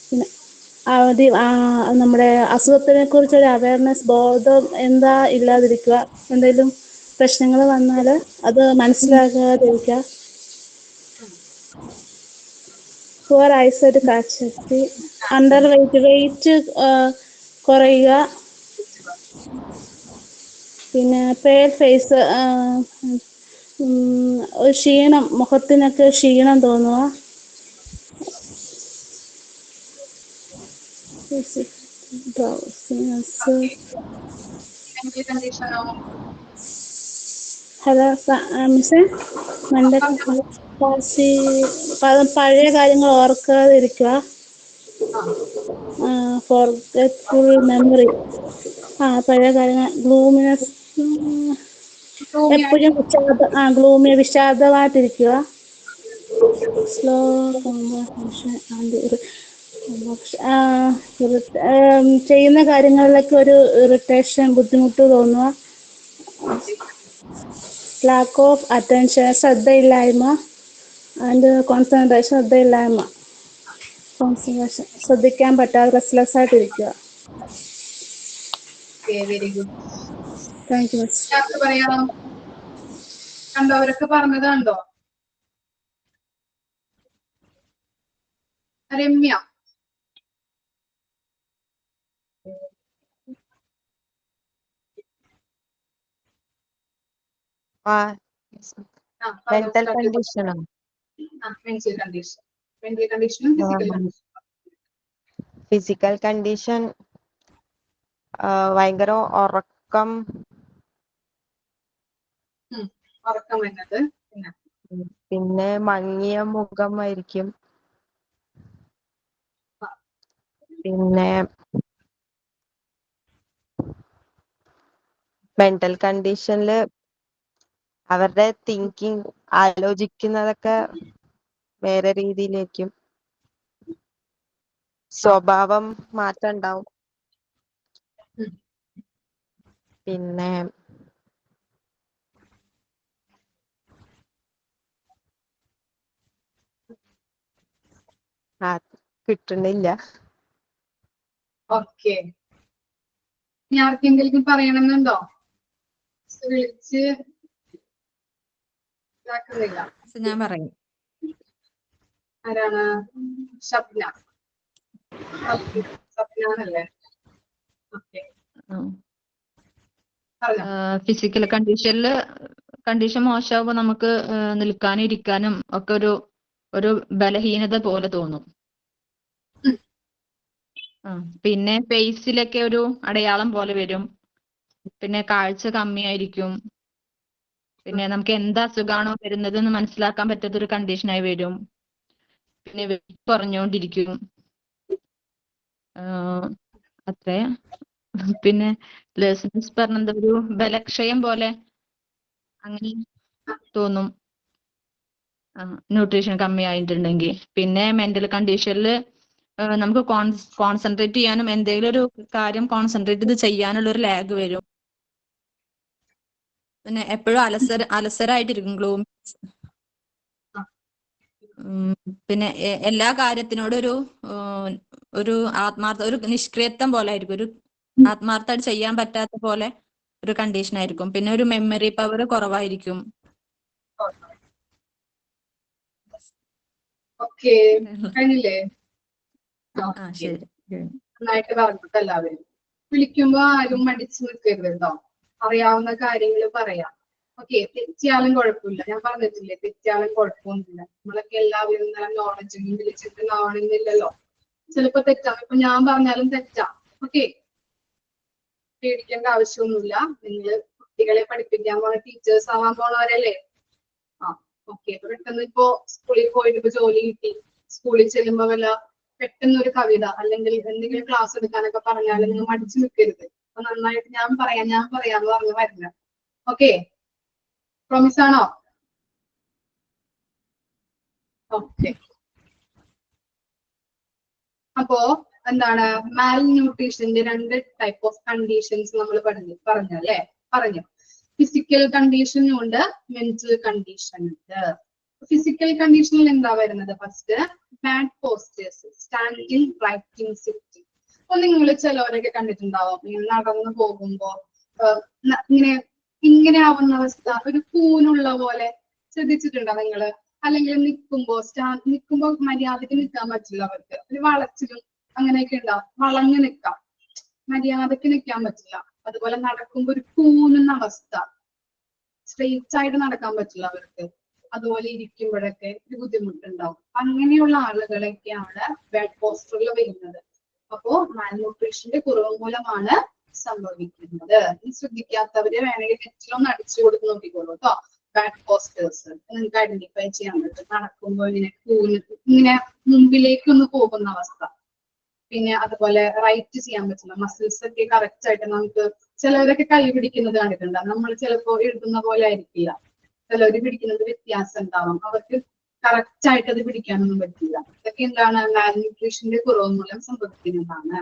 I: പിന്നെ നമ്മുടെ അസുഖത്തിനെ കുറിച്ചൊരു അവയർനെസ്, ബോധം എന്താ ഇല്ലാതിരിക്കുക. എന്തെങ്കിലും പ്രശ്നങ്ങൾ വന്നാൽ അത് മനസ്സിലാക്കാതിരിക്കുക. പുവർ ഐസൈറ്റ്, കാഴ്ചശക്തി, അണ്ടർ വെയിറ്റ് കുറയുക, പിന്നെ പേൽ ഫേസ്, ഒരു ക്ഷീണം, മുഖത്തിനൊക്കെ ക്ഷീണം തോന്നുക. ഹലോ മിസ്സേ, പഴയ കാര്യങ്ങൾ ഓർക്കാതിരിക്കുക. ഫോർഗെറ്റ്ഫുൾ മെമ്മറി, പഴയ കാര്യങ്ങൾ. ഗ്ലൂമിനെസ്, എപ്പോഴും വിഷാദമായിട്ടിരിക്കുക. സ്ലോ ചെയ്യുന്ന കാര്യങ്ങളിലൊക്കെ ഒരു ഇറിറ്റേഷൻ, ബുദ്ധിമുട്ട് തോന്നുക. ലാക്ക് ഓഫ് അറ്റൻഷൻ, ശ്രദ്ധയില്ലായ്മ. ആൻഡ് കോൺസെൻട്രേഷൻ, ശ്രദ്ധയില്ലായ്മ, കോൺസെൻട്രേഷൻ, ശ്രദ്ധിക്കാൻ പറ്റാതെ റെസ്റ്റ്ലെസ് ആയിട്ടിരിക്കുക.
A: Very good.
I: Thank you miss.
A: പറയാം, കണ്ടവരൊക്കെ പറഞ്ഞത് കണ്ടോ? രമ്യ,
F: മെന്റൽ കണ്ടീഷനോ?
A: Mental condition. മെന്റൽ കണ്ടീഷനും ഫിസിക്കൽ കണ്ടീഷൻ.
F: ഫിസിക്കൽ കണ്ടീഷൻ ഭയങ്കര ഉറക്കം
A: വരുന്നത്,
F: പിന്നെ മങ്ങിയ മുഖമായിരിക്കും. പിന്നെ മെന്റൽ കണ്ടീഷനില് അവരുടെ തിങ്കിങ്, ആലോചിക്കുന്നതൊക്കെ വേറെ രീതിയിലേക്കും, സ്വഭാവം മാറ്റം ഉണ്ടാവും. പിന്നെ കിട്ടുന്നില്ല.
A: ഓക്കെ. ഇനി ആർക്കെങ്കിലും പറയണമെന്നുണ്ടോ? വിളിച്ച് ഇതാക്കുന്നില്ല.
C: ഞാൻ പറയും.
A: ആരാണ്? ഷപ്ന. ഷപ്നാണല്ലേ? ഓക്കെ.
C: ഫിസിക്കൽ കണ്ടീഷൻ മോശമാകുമ്പോൾ നമുക്ക് നിൽക്കാനും ഇരിക്കാനും ഒക്കെ ഒരു ബലഹീനത പോലെ തോന്നും. പിന്നെ ഫേസിലൊക്കെ ഒരു അടയാളം പോലെ വരും. പിന്നെ കാഴ്ച കമ്മിയായിരിക്കും. പിന്നെ നമുക്ക് എന്ത് അസുഖമാണോ വരുന്നത് എന്ന് മനസ്സിലാക്കാൻ പറ്റാത്തൊരു കണ്ടീഷനായി വരും. പിന്നെ വെയിറ്റ് കുറഞ്ഞുകൊണ്ടിരിക്കും. അത്രേ. പിന്നെ ലേഴ്സൺസ് പറഞ്ഞത് ഒരു ബലക്ഷയം പോലെ അങ്ങനെ തോന്നും ന്യൂട്രീഷൻ കമ്മി ആയിട്ടുണ്ടെങ്കിൽ. പിന്നെ മെന്റൽ കണ്ടീഷനിൽ നമുക്ക് കോൺസെൻട്രേറ്റ് ചെയ്യാനും എന്തെങ്കിലും ഒരു കാര്യം കോൺസെൻട്രേറ്റ് ചെയ്ത് ചെയ്യാനുള്ള ഒരു ലാഗ് വരും. പിന്നെ എപ്പോഴും അലസരായിട്ടിരിക്കും, ഗ്ലൂം. പിന്നെ എല്ലാ കാര്യത്തിനോടും ഒരു ആത്മാർത്ഥ, ഒരു നിഷ്ക്രിയത്വം പോലെ ആയിരിക്കും. ഒരു ആത്മാർത്ഥമായിട്ട് ചെയ്യാൻ പറ്റാത്ത പോലെ ഒരു കണ്ടീഷൻ ആയിരിക്കും. പിന്നെ ഒരു മെമ്മറി പവർ കുറവായിരിക്കും.
A: ഓക്കെ, കഴിഞ്ഞില്ലേ?
H: ആ ശരി.
A: നന്നായിട്ട് പറഞ്ഞിട്ട് എല്ലാവരും വിളിക്കുമ്പോ ആരും മടിച്ചു നിൽക്കരുത് കേട്ടോ. അറിയാവുന്ന കാര്യങ്ങൾ പറയാം. ഓക്കെ, തെറ്റിയാലും കുഴപ്പമില്ല. ഞാൻ പറഞ്ഞിട്ടില്ലേ, തെറ്റിയാലും കുഴപ്പമൊന്നുമില്ല. നമ്മളൊക്കെ എല്ലാവരും നല്ല നോളജ് വിളിച്ചിട്ട് കാണുന്നില്ലല്ലോ. ചിലപ്പോ തെറ്റാം. ഇപ്പൊ ഞാൻ പറഞ്ഞാലും തെറ്റാം. ഓക്കെ, പേടിക്കേണ്ട ആവശ്യമൊന്നുമില്ല. നിങ്ങൾ കുട്ടികളെ പഠിപ്പിക്കാൻ പോണ ടീച്ചേഴ്സ് ആവാൻ പോണവരല്ലേ. ആ ഓക്കെ. പെട്ടെന്ന് ഇപ്പോ സ്കൂളിൽ പോയിട്ട് ഇപ്പൊ ജോലി കിട്ടി, സ്കൂളിൽ ചെല്ലുമ്പോ വല്ല പെട്ടെന്ന് ഒരു കവിത അല്ലെങ്കിൽ എന്തെങ്കിലും ക്ലാസ് എടുക്കാനൊക്കെ പറഞ്ഞാൽ നിങ്ങൾ മടിച്ചു നിൽക്കരുത്. അപ്പൊ നന്നായിട്ട് ഞാൻ പറയാന്ന് പറഞ്ഞു വരണം. ഓക്കെ, പ്രോമിസ് ആണോ? ഓക്കെ. അപ്പോ എന്താണ് മാൽ ന്യൂട്രീഷന്റെ 2 ടൈപ്പ് ഓഫ് കണ്ടീഷൻസ് നമ്മൾ പറഞ്ഞല്ലേ. പറഞ്ഞു. ഫിസിക്കൽ കണ്ടീഷനും ഉണ്ട്, മെന്റൽ കണ്ടീഷൻ ഉണ്ട്. ഫിസിക്കൽ കണ്ടീഷനിൽ എന്താ വരുന്നത്? First bad postures, standing, writing, sitting. അപ്പൊ നിങ്ങൾ ചിലവരൊക്കെ കണ്ടിട്ടുണ്ടാവും, ഇങ്ങനെ നടന്നു പോകുമ്പോ ഇങ്ങനെ ആവുന്ന അവസ്ഥ, ഒരു കൂനുള്ള പോലെ. ശ്രദ്ധിച്ചിട്ടുണ്ടോ നിങ്ങള്? അല്ലെങ്കിൽ നിൽക്കുമ്പോ മര്യാദക്ക് നിൽക്കാൻ പറ്റില്ല അവർക്ക്. ഒരു വളച്ചിലും അങ്ങനെയൊക്കെ ഉണ്ടാവും. വളഞ്ഞു നിൽക്കാം, മര്യാദക്ക് നിൽക്കാൻ പറ്റില്ല. അതുപോലെ നടക്കുമ്പോ ഒരു കൂനുന്ന അവസ്ഥ, സ്ട്രെയിറ്റ് ആയിട്ട് നടക്കാൻ പറ്റില്ല അവർക്ക്. അതുപോലെ ഇരിക്കുമ്പോഴൊക്കെ ഒരു ബുദ്ധിമുട്ടുണ്ടാവും. അങ്ങനെയുള്ള ആളുകളൊക്കെയാണ് ബാഡ് പോസ്റ്ററിൽ വരുന്നത്. അപ്പോ മാൽന്യൂട്രീഷന്റെ കുറവ് മൂലമാണ് സംഭവിക്കുന്നത്. ഈ ശ്രദ്ധിക്കാത്തവര് വേണമെങ്കിൽ നെറ്റിലൊന്ന് അടിച്ചു കൊടുത്ത് നോക്കിക്കോളൂ കേട്ടോ. ബാഡ് പോസ്റ്റേഴ്സ് നിങ്ങൾക്ക് ഐഡന്റിഫൈ ചെയ്യാൻ പറ്റും. നടക്കുമ്പോൾ ഇങ്ങനെ മുമ്പിലേക്കൊന്ന് പോകുന്ന അവസ്ഥ. പിന്നെ അതുപോലെ റൈറ്റ് ചെയ്യാൻ പറ്റില്ല. മസിൽസ് ഒക്കെ കറക്റ്റ് ആയിട്ട് നമുക്ക് ചിലവരൊക്കെ കൈ പിടിക്കുന്നത് കണ്ടിട്ടുണ്ട്. നമ്മൾ ചിലപ്പോ എഴുതുന്ന പോലെ ആയിരിക്കില്ല, ചിലവര് പിടിക്കുന്നത് വ്യത്യാസം ഉണ്ടാവും. അവർക്ക് കറക്റ്റ് ആയിട്ട് അത് പിടിക്കാനൊന്നും പറ്റില്ല. ഇതൊക്കെ എന്താണ് മാൽന്യൂട്രീഷന്റെ കുറവ് മൂലം സംഭവിക്കുന്നതാണ്.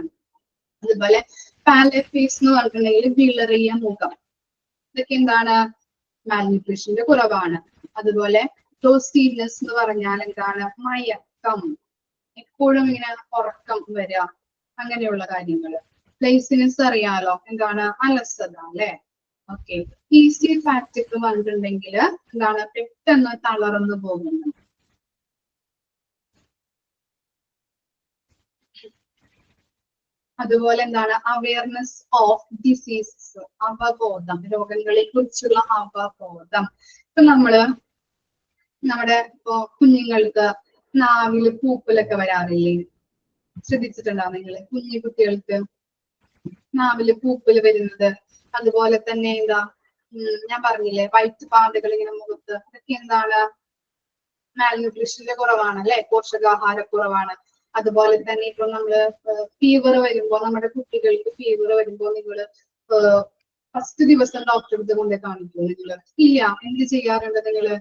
A: അതുപോലെ പാലറ്റ് ഫേസ് എന്ന് പറഞ്ഞിട്ടുണ്ടെങ്കിൽ വിളറിയ മുഖം, ഇതൊക്കെ എന്താണ് മാൽന്യൂട്രീഷന്റെ കുറവാണ്. അതുപോലെ ഡോസീനെസ് എന്ന് പറഞ്ഞാൽ എന്താണ് മയക്കം, എപ്പോഴും ഇങ്ങനെ ഉറക്കം വരിക, അങ്ങനെയുള്ള കാര്യങ്ങള്. ലേസിനെസ് അറിയാലോ, എന്താണ് അലസത അല്ലെ. ഓക്കെ. ഈസി ഫാറ്റിക് വന്നിട്ടുണ്ടെങ്കിൽ എന്താണ് പെട്ടെന്ന് തളർന്നു പോകുന്നത്. അതുപോലെ എന്താണ് അവയർനെസ് ഓഫ് ഡിസീസസ്, അവബോധം, രോഗങ്ങളെ കുറിച്ചുള്ള അവബോധം. ഇപ്പൊ നമ്മുടെ ഇപ്പോ കുഞ്ഞുങ്ങൾക്ക് നാവില് പൂപ്പലൊക്കെ വരാറില്ലേ? ശ്രദ്ധിച്ചിട്ടുണ്ടോ നിങ്ങള്? കുഞ്ഞു കുട്ടികൾക്ക് നാവില് പൂപ്പല് വരുന്നത്. അതുപോലെ തന്നെ എന്താ ഞാൻ പറഞ്ഞില്ലേ, വൈറ്റ് പാടുകൾ ഇങ്ങനെ മുഖത്ത്, ഇതൊക്കെ എന്താണ് മാൽന്യൂട്രീഷന്റെ കുറവാണ് അല്ലെ, പോഷകാഹാരക്കുറവാണ്. അതുപോലെ തന്നെ ഇപ്പൊ നമ്മള് ഫീവർ വരുമ്പോ, നമ്മുടെ കുട്ടികൾക്ക് ഫീവർ വരുമ്പോ നിങ്ങള് ഫസ്റ്റ് ദിവസം ഡോക്ടറെ അടുത്ത് കൊണ്ടേ കാണിക്കുമോ നിങ്ങള്? ഇല്ല. എന്ത് ചെയ്യാറുണ്ട് നിങ്ങള്?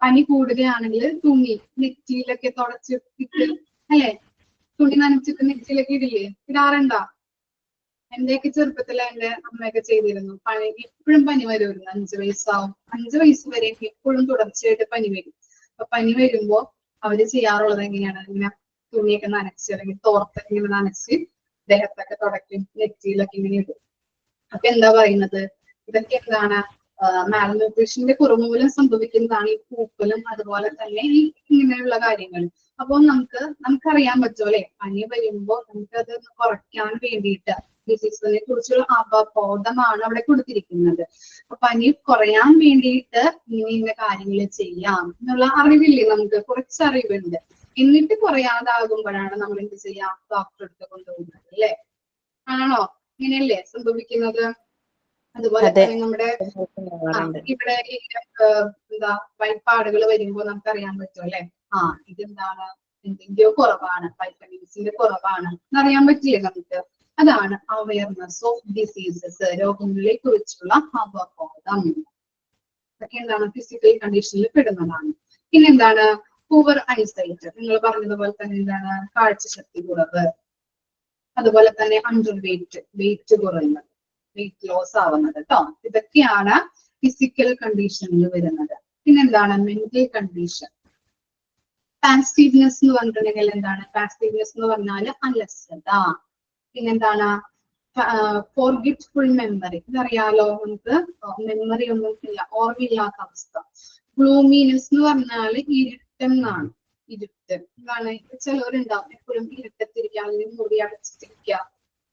A: പനി കൂടുകയാണെങ്കിൽ തുണി നെറ്റിയിലൊക്കെ തുടച്ചിട്ട് അല്ലെ, തുണി നനച്ചിട്ട് നെറ്റിയിലൊക്കെ ഇടില്ലേ? ഇടാറുണ്ടോ? എന്റെയൊക്കെ ചെറുപ്പത്തിൽ എന്റെ അമ്മയൊക്കെ ചെയ്തിരുന്നു. എപ്പോഴും പനി വരുമായിരുന്നു. 5 വയസ്സാവും, 5 വയസ്സ് വരെ എപ്പോഴും തുടർച്ചയായിട്ട് പനി വരും. അപ്പൊ പനി വരുമ്പോ അവര് ചെയ്യാറുള്ളത് എങ്ങനെയാണ്? ഇങ്ങനെ തുണിയൊക്കെ നനച്ച് അല്ലെങ്കിൽ തോർത്തൊക്കെ ഇങ്ങനെ നനച്ച് ദേഹത്തൊക്കെ തുടയ്ക്കും, നെറ്റിയിലൊക്കെ ഇങ്ങനെ ഇടും. അപ്പൊ എന്താ പറയുന്നത്? ഇതൊക്കെ എന്താണ് മാൽന്യൂട്രീഷന്റെ കുറവ് മൂലം സംഭവിക്കുന്നതാണ് ഈ പൂപ്പലും അതുപോലെ തന്നെ ഈ ഇങ്ങനെയുള്ള കാര്യങ്ങൾ. അപ്പൊ നമുക്കറിയാൻ പറ്റും അല്ലെ, പനി വരുമ്പോ നമുക്കത് കുറയ്ക്കാൻ വേണ്ടിയിട്ട് ഡിസീസിനെ കുറിച്ചുള്ള അവബോധമാണ് അവിടെ കൊടുത്തിരിക്കുന്നത്. അപ്പൊ പനി കുറയാൻ വേണ്ടിയിട്ട് ഇങ്ങനെ കാര്യങ്ങൾ ചെയ്യാം എന്നുള്ള അറിവില്ലേ നമുക്ക്? കുറച്ച് അറിവുണ്ട്. എന്നിട്ട് കുറയാതാകുമ്പോഴാണ് നമ്മൾ എന്ത് ചെയ്യാം? ഡോക്ടറെ അടുത്ത് കൊണ്ടുപോകുന്നത് അല്ലെ? ആണോ? ഇങ്ങനെയല്ലേ സംഭവിക്കുന്നത്? അതുപോലെ തന്നെ നമ്മുടെ ഇവിടെ എന്താ വൈപ്പാടുകൾ വരുമ്പോ നമുക്കറിയാൻ പറ്റും അല്ലെ, ഇതെന്താണ്, എന്തെങ്കിലും കുറവാണ്, വൈറ്റമിൻസിന്റെ കുറവാണ് എന്നറിയാൻ പറ്റില്ലേ നമുക്ക്? അതാണ് അവയർനെസ് ഓഫ് ഡിസീസസ്, രോഗങ്ങളെ കുറിച്ചുള്ള അവബോധം. ഇതൊക്കെ എന്താണ് ഫിസിക്കൽ കണ്ടീഷനിൽ പെടുന്നതാണ്. പിന്നെന്താണ് പൂവർ ഐസൈറ്റ്, നിങ്ങൾ പറഞ്ഞതുപോലെ തന്നെ എന്താണ് കാഴ്ചശക്തി കുറവ്, അതുപോലെ തന്നെ അണ്ടർ വെയിറ്റ് കുറയുന്നത്, വെയിറ്റ് ലോസ് ആവുന്നത് കേട്ടോ. ഇതൊക്കെയാണ് ഫിസിക്കൽ കണ്ടീഷനിൽ വരുന്നത്. പിന്നെന്താണ് മെന്റൽ കണ്ടീഷൻ. പാസീവ്നെസ് എന്ന് പറഞ്ഞിട്ടുണ്ടെങ്കിൽ എന്താണ്? പാസീവ്നെസ് എന്ന് പറഞ്ഞാൽ അലസത. പിന്നെന്താണ് ഫോർഗെറ്റ്ഫുൾ മെമ്മറി, ഇതറിയാലോ നമുക്ക്? മെമ്മറി ഒന്നും ഇല്ല, ഓർമ്മയില്ലാത്ത അവസ്ഥ. ഗ്ലൂമിനെസ് എന്ന് പറഞ്ഞാൽ ഇരുട്ടെന്നാണ്. ഇരുട്ട്. എന്താണ് ചിലവരുണ്ടാവും എപ്പോഴും ഇരുട്ടത്തിരിക്കുക അല്ലെങ്കിൽ മുറി അടച്ചിട്ടിരിക്കുക,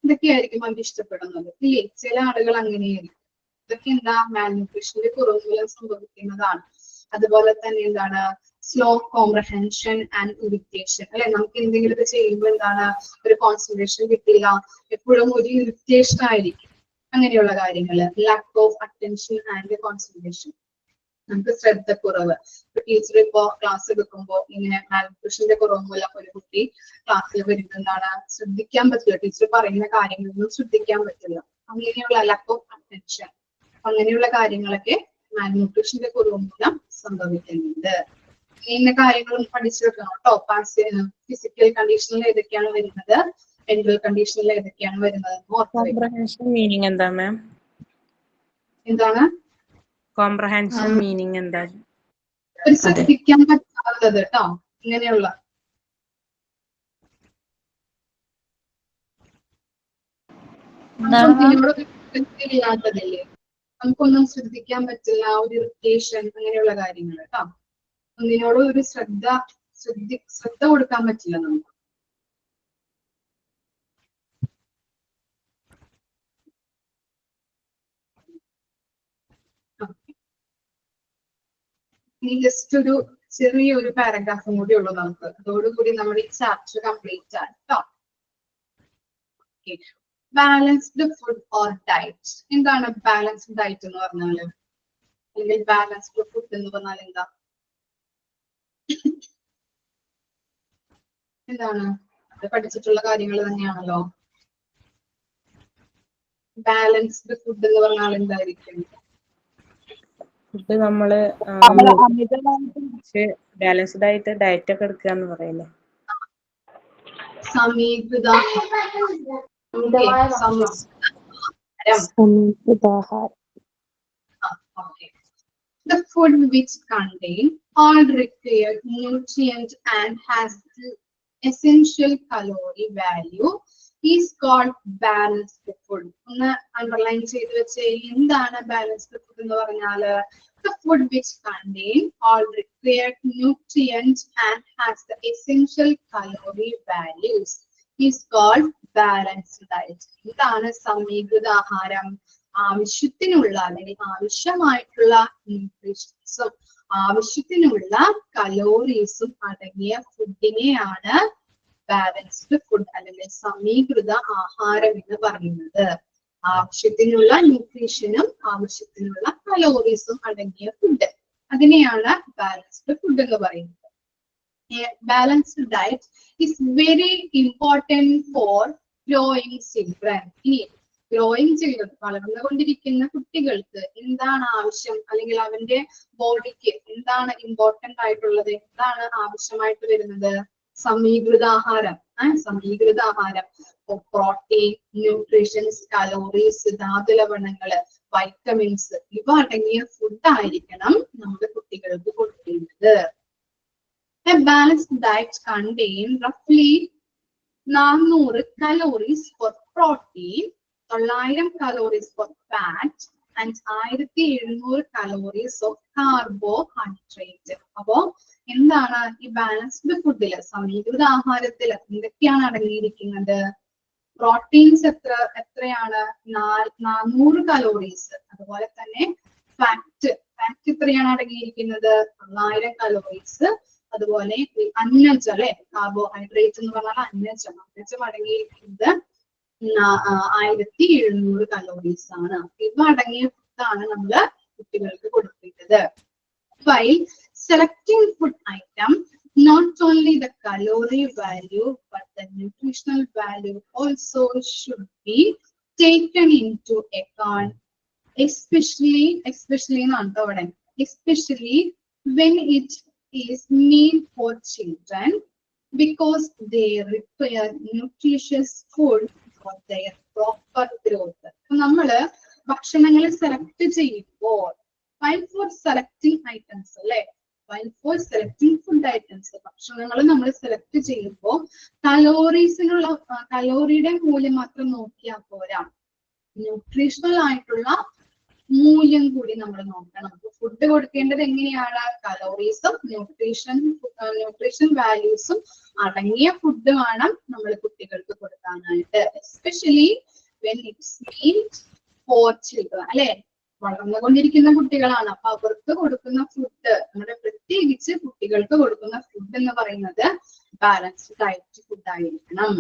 A: ഇതൊക്കെയായിരിക്കും അവർ ഇഷ്ടപ്പെടുന്നത് ഇല്ലേ? ചില ആളുകൾ അങ്ങനെയായിരിക്കും. ഇതൊക്കെ എന്താ മാൽന്യൂട്രീഷന്റെ കുറവ് മൂലം സംഭവിക്കുന്നതാണ്. അതുപോലെ തന്നെ എന്താണ് സ്ലോ കോംപ്രഹെൻഷൻ ആൻഡ് ഇറിറ്റേഷൻ അല്ലെ? നമുക്ക് എന്തെങ്കിലുമൊക്കെ ചെയ്യുമ്പോൾ എന്താണ് ഒരു കോൺസെൻട്രേഷൻ കിട്ടില്ല, എപ്പോഴും ഒരു ഇറിറ്റേഷൻ ആയിരിക്കും. അങ്ങനെയുള്ള കാര്യങ്ങൾ. Lakh of attention and concentration, നമുക്ക് ശ്രദ്ധക്കുറവ്. ടീച്ചർ ഇപ്പോ ക്ലാസ് എടുക്കുമ്പോൾ ഇങ്ങനെ മാൽന്യൂട്രീഷന്റെ കുറവ് മൂലം ഒരു കുട്ടി ക്ലാസ്സിൽ വരുമ്പോൾ എന്താണ് ശ്രദ്ധിക്കാൻ പറ്റില്ല, ടീച്ചർ പറയുന്ന കാര്യങ്ങളൊന്നും ശ്രദ്ധിക്കാൻ പറ്റില്ല. അങ്ങനെയുള്ള ലാക്ക് ഓഫ് അറ്റൻഷൻ, അങ്ങനെയുള്ള കാര്യങ്ങളൊക്കെ മാൽന്യൂട്രീഷന്റെ കുറവ് മൂലം സംഭവിക്കുന്നുണ്ട്. ഇന്ന കാര്യങ്ങളും പഠിച്ചു വെക്കണം കേട്ടോ. ഫിസിക്കൽ കണ്ടീഷനിൽ ഏതൊക്കെയാണ് വരുന്നത്, മെന്റൽ കണ്ടീഷനിൽ ഏതൊക്കെയാണ് വരുന്നത്
E: കോംപ്രഹെൻഷൻ മീനിങ് എന്താ മാം?
A: എന്താണ്
E: കോംപ്രഹെൻഷൻ മീനിങ് എന്താ?
A: ഒരു ശ്രദ്ധിക്കാൻ പറ്റാത്തത് കേട്ടോ. ഇങ്ങനെയുള്ള ഇല്ലാത്തതില്ലേ, നമുക്കൊന്നും ശ്രദ്ധിക്കാൻ പറ്റില്ല, ഒരു ഇറിറ്റേഷൻ, അങ്ങനെയുള്ള കാര്യങ്ങൾ കേട്ടോ. ഒന്നിനോട് ഒരു ശ്രദ്ധ കൊടുക്കാൻ പറ്റില്ല നമുക്ക്. ഇനി ജസ്റ്റ് ഒരു ചെറിയൊരു പാരഗ്രാഫും കൂടി ഉള്ളൂ നമുക്ക്. അതോടുകൂടി നമ്മുടെ ഈ ചാപ്റ്റർ കംപ്ലീറ്റ് ആണ് കേട്ടോ. Balanced food or diet. എന്താണ് ബാലൻസ്ഡ് ഡയറ്റ് എന്ന് പറഞ്ഞാല്, അല്ലെങ്കിൽ ബാലൻസ്ഡ് ഫുഡ് എന്ന് പറഞ്ഞാൽ എന്താ? എന്താണ്? അത് പഠിച്ചിട്ടുള്ള കാര്യങ്ങൾ തന്നെയാണല്ലോ. ബാലൻസ്ഡ് ഫുഡ് എന്ന് പറഞ്ഞാൽ എന്തായിരിക്കും?
E: ഫുഡ് നമ്മള് ബാലൻസ്ഡ് ആയിട്ട് ഡയറ്റ് ഒക്കെ എടുക്കുക എന്ന് പറയില്ലേ?
A: The food which contain all required nutrient and has the essential calorie value is called balanced food. ഒന്ന് അണ്ടർലൈൻ ചെയ്ത് വെച്ച്, എന്താണ് ബാലൻസ്ഡ് ഫുഡ് എന്ന് പറഞ്ഞാല്? The food which contain all required nutrients and has the essential calorie values is called balanced diet. ഇതാണ് സമീകൃത ആഹാരം. ആവശ്യത്തിനുള്ള അല്ലെങ്കിൽ ആവശ്യമായിട്ടുള്ള ന്യൂട്രീഷൻസും ആവശ്യത്തിനുള്ള കലോറീസും അടങ്ങിയ ഫുഡിനെയാണ് ബാലൻസ്ഡ് ഫുഡ് അല്ലെങ്കിൽ സമീകൃത ആഹാരം എന്ന് പറയുന്നത്. ആവശ്യത്തിനുള്ള ന്യൂട്രീഷനും ആവശ്യത്തിനുള്ള കലോറീസും അടങ്ങിയ ഫുഡ്, അതിനെയാണ് ബാലൻസ്ഡ് ഫുഡ് എന്ന് പറയുന്നത്. Balanced diet is very important for growing children. ഇനി ഗ്രോയിങ് ചിൽഡ്രൻ, വളർന്നുകൊണ്ടിരിക്കുന്ന കുട്ടികൾക്ക് എന്താണ് ആവശ്യം, അല്ലെങ്കിൽ അവന്റെ ബോഡിക്ക് എന്താണ് ഇമ്പോർട്ടന്റ് ആയിട്ടുള്ളത്, എന്താണ് ആവശ്യമായിട്ട് വരുന്നത്? സമീകൃതാഹാരം. സമീകൃതാഹാരം, പ്രോട്ടീൻ, ന്യൂട്രീഷൻസ്, കലോറീസ്, ധാതുലവണങ്ങള്, വൈറ്റമിൻസ്, ഇവ അടങ്ങിയ ഫുഡ് ആയിരിക്കണം നമ്മുടെ കുട്ടികൾക്ക് കൊടുക്കേണ്ടത്. A balanced diet contain roughly 400 calories for protein, 900 calories for fat and 1700 calories of carbohydrate. അപ്പോ എന്താണ് ഈ ബാലൻസ്ഡ് ഫുഡില്, സമീകൃത ആഹാരത്തില് എന്തൊക്കെയാണ് അടങ്ങിയിരിക്കുന്നത്? പ്രോട്ടീൻസ് എത്രയാണ്? 400 കലോറീസ്. അതുപോലെ തന്നെ ഫാറ്റ് എത്രയാണ് അടങ്ങിയിരിക്കുന്നത്? 900 കലോറീസ്. അതുപോലെ അന്നജം അല്ലെ, കാർബോഹൈഡ്രേറ്റ് എന്ന് പറഞ്ഞാൽ അന്നജം അടങ്ങിയിരിക്കുന്നത് 1700 കലോറീസ് ആണ്. ഇവ അടങ്ങിയ ഫുഡാണ് നമ്മള് കുട്ടികൾക്ക് കൊടുക്കേണ്ടത്. While selecting food item, not only the calorie value but the nutritional value also should be taken into account, especially when it is meal for children, because they require nutritious food for their proper growth. നമ്മള് ഭക്ഷണങ്ങൾ select ചെയ്യുമ്പോൾ, while for selecting items അല്ലെ, while for selecting food items, ഭക്ഷണങ്ങൾ നമ്മൾ select ചെയ്യുമ്പോൾ കലോറിയുടെ മൂല്യം മാത്രം നോക്കിയാൽ പോരാ, ന്യൂട്രീഷണൽ ആയിട്ടുള്ള മൂല്യം കൂടി നമ്മൾ നോക്കണം. ഫുഡ് കൊടുക്കേണ്ടത് എങ്ങനെയാണ്? കലോറീസും ന്യൂട്രീഷൻ വാല്യൂസും അടങ്ങിയ ഫുഡ് വേണം നമ്മൾ കുട്ടികൾക്ക് കൊടുക്കാനായിട്ട്. Especially when it's മീൻഡ് for children, അല്ലെ? വളർന്നുകൊണ്ടിരിക്കുന്ന കുട്ടികളാണ്. അപ്പൊ അവർക്ക് കൊടുക്കുന്ന ഫുഡ്, നമ്മുടെ പ്രത്യേകിച്ച് കുട്ടികൾക്ക് കൊടുക്കുന്ന ഫുഡ് എന്ന് പറയുന്നത് ബാലൻസ്ഡ് ഡയറ്റ് ഫുഡ് ആയിരിക്കണം.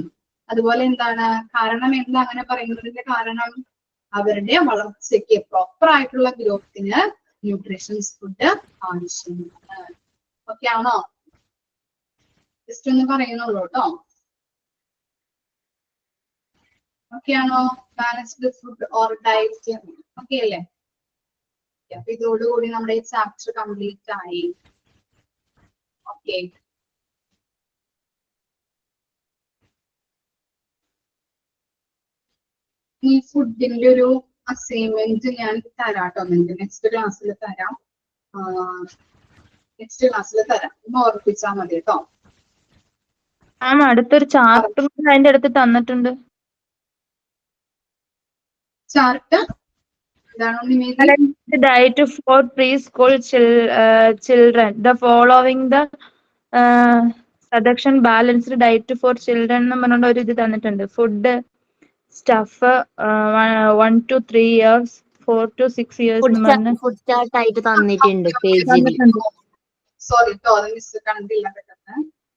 A: അതുപോലെ എന്താണ് കാരണം? എന്താ അങ്ങനെ പറയുന്നതിന്റെ കാരണം? അവരുടെ വളർച്ചയ്ക്ക്, പ്രോപ്പർ ആയിട്ടുള്ള ഗ്രോത്തിന് ന്യൂട്രീഷൻസ് ഫുഡ് ആവശ്യമാണ്. ഓക്കെ ആണോ? ജസ്റ്റ് ഒന്ന് പറയുന്നുള്ളൂ കേട്ടോ. ഓക്കെ ആണോ? Balanced food or diet okay അല്ലേ? അപ്പൊ ഇതോടുകൂടി നമ്മുടെ ഈ ചാപ്റ്റർ കംപ്ലീറ്റ് ആയി. ഓക്കെ, ഈ ഫുഡിന്റെ ഒരു അസൈൻമെന്റ് ഞാൻ തരാട്ടോ നിങ്ങൾക്ക്. നെക്സ്റ്റ് ക്ലാസ്സിൽ തരാം. ഒന്ന് ഓർപ്പിച്ചാൽ മതി കേട്ടോ.
C: അടുത്തൊരു ചാർട്ട് അതിന്റെ അടുത്ത് തന്നിട്ടുണ്ട്.
A: Chart
C: Diet for preschool children. The following the seduction balanced diet for children എന്ന് പറഞ്ഞുകൊണ്ട് ഒരു ഇത് തന്നിട്ടുണ്ട്. Food stuff 1 to 3 years, 4 to 6 years
F: food chart ആയിട്ട് തന്നിട്ടുണ്ട് പേജിൽ.
A: സോറി കേട്ടോ, അത് മിസ് കണ്ടില്ല പെട്ടെന്ന്.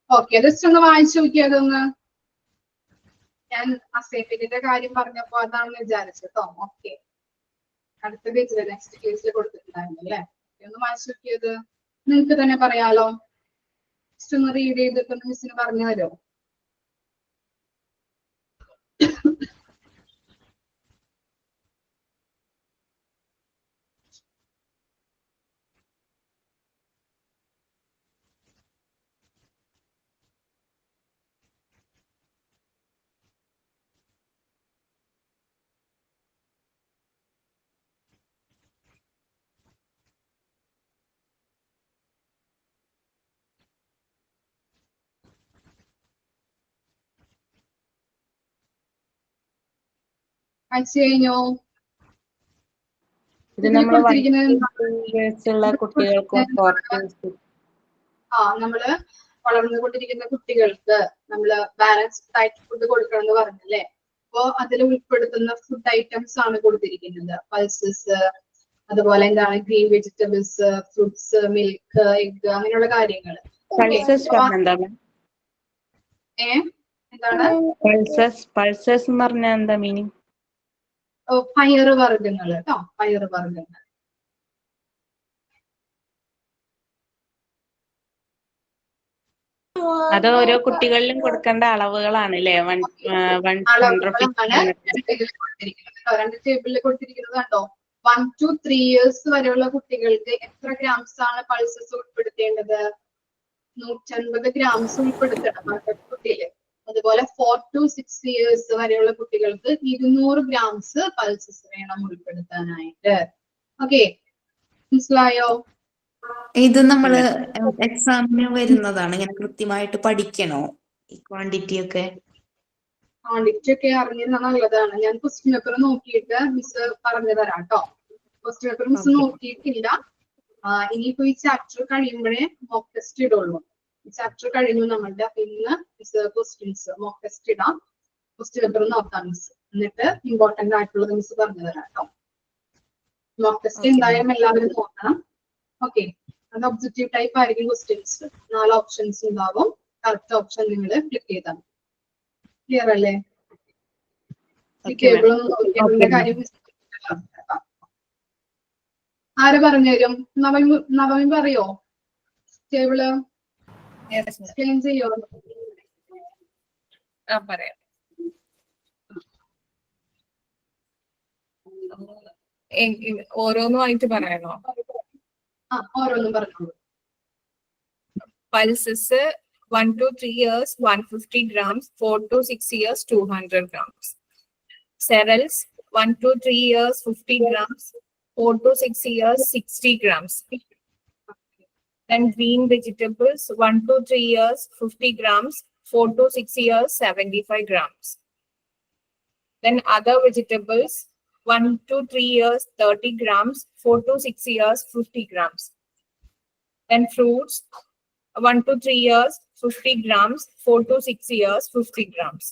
A: ഓക്കെ, ജസ്റ്റ് ഒന്ന് വായിച്ചു നോക്കി. അതൊന്ന് ഞാൻ അസൈൻമെന്റിന്റെ കാര്യം പറഞ്ഞപ്പോ അതാണെന്ന് വിചാരിച്ചു കേട്ടോ. ഓക്കെ, അടുത്ത പേജില് നെക്സ്റ്റ് പേജിൽ കൊടുത്തിട്ടുണ്ടായിരുന്നു അല്ലേ? ഒന്ന് വായിച്ചു നോക്കിയത് നിങ്ങൾക്ക് തന്നെ പറയാലോ. ജസ്റ്റ് ഒന്ന് റീഡ് ചെയ്തിട്ട് മിസ്സിന് പറഞ്ഞു തരുമോ? വായിച്ചു കഴിഞ്ഞോ?
E: ഇത് നമ്മൾ കുട്ടികൾക്കും
A: നമ്മള് വളർന്നുകൊണ്ടിരിക്കുന്ന കുട്ടികൾക്ക് നമ്മള് ബാലൻസ്ഡ് ഡയറ്റ് ഫുഡ് കൊടുക്കണം എന്ന് പറഞ്ഞല്ലേ? അപ്പോ അതിൽ ഉൾപ്പെടുത്തുന്ന ഫുഡ് ഐറ്റംസ് ആണ് കൊടുത്തിരിക്കുന്നത്. പൾസസ്, അതുപോലെ എന്താണ് green vegetables, fruits, milk, egg, അങ്ങനെയുള്ള കാര്യങ്ങൾ. എന്താണ്
E: പൾസസ് എന്ന് പറഞ്ഞാൽ എന്താ മീനിങ്?
A: പയറ് വർഗ്ഗങ്ങൾ കേട്ടോ, പയറ് വർഗ്ഗങ്ങൾ.
E: അത് ഓരോ കുട്ടികളിലും കൊടുക്കേണ്ട അളവുകളാണ് അല്ലേ?
A: രണ്ട് ടേബിളിൽ കൊടുത്തിരിക്കുന്നത് കണ്ടോ? 1 to 3 years വരെയുള്ള കുട്ടികൾക്ക് എത്ര ഗ്രാംസ് ആണ് പൾസസ് ഉൾപ്പെടുത്തേണ്ടത്? 150 ഗ്രാംസ് ഉൾപ്പെടുത്തണം കുട്ടിയില്. അതുപോലെ 4 to 6 years വരെയുള്ള കുട്ടികൾക്ക് 200 ഗ്രാംസ് പൾസസ് വേണം ഉൾപ്പെടുത്താനായിട്ട്. ഓക്കെ, മനസ്സിലായോ?
H: ഇത് നമ്മള് എക്സാമിന് വരുന്നതാണ്. ഇങ്ങനെ കൃത്യമായിട്ട് പഠിക്കണോ ഈ ക്വാണ്ടിറ്റി ഒക്കെ?
A: ക്വാണ്ടിറ്റി ഒക്കെ അറിഞ്ഞിരുന്ന നല്ലതാണ്. ഞാൻ ക്വസ്റ്റ്യൻ പേപ്പർ നോക്കിയിട്ട് മിസ് പറഞ്ഞു തരാം കേട്ടോ. ക്വസ്റ്റ്യൻ പേപ്പർ മിസ് നോക്കിയിട്ടില്ല. ഇനിയിപ്പോ ഈ ചാപ്റ്റർ കഴിയുമ്പോഴേ മോക്ക് ടെസ്റ്റ് ഇടുള്ളൂ. ഈ ചാപ്റ്റർ കഴിഞ്ഞു നമ്മളുടെ. ഇന്ന് മിസ് ക്വസ്റ്റ്യൻസ് മോക്ക് ടെസ്റ്റ് ഇടാം. ക്വസ്റ്റ്യൻ പേപ്പർ നോക്കാം മിസ്. എന്നിട്ട് ഇമ്പോർട്ടന്റ് ആയിട്ടുള്ളത് മിസ് പറഞ്ഞു തരാം കേട്ടോ. മോക്ക് ടെസ്റ്റ് എന്തായാലും എല്ലാവരും നോക്കണം. ഓക്കെ, അത് ഒബ്ജക്റ്റീവ് ടൈപ്പ് ആയിരിക്കും ക്വസ്റ്റ്യൻസ്. 4 ഓപ്ഷൻസ് ഉണ്ടാവും. കറക്റ്റ് ഓപ്ഷൻ നിങ്ങൾ ക്ലിക്ക് ചെയ്താൽ മതി. ക്ലിയർ അല്ലേ? ഈ കേബിളിന്റെ കാര്യം ആര് പറഞ്ഞു തരും? നവമി പറയോ? കേബിള് എക്സ്പ്ലെയിൻ ചെയ്യോ?
J: പറയാം. ഓരോന്നുമായിട്ട് പറയണോ?
A: ഓരോന്നും പറഞ്ഞോളൂ.
J: Pulses 1 to 3 years 150 grams, 4 to 6 years 200 grams. Cereals 1 to 3 years 50 grams, 4 to 6 years 60 grams. Then green vegetables 1 to 3 years 50 grams, 4 to 6 years 75 grams. Then other vegetables 1 to 3 years 30 grams, 4 to 6 years 50 grams. Then fruits, 1 to 3 years 50 grams, 4 to 6 years 50 grams.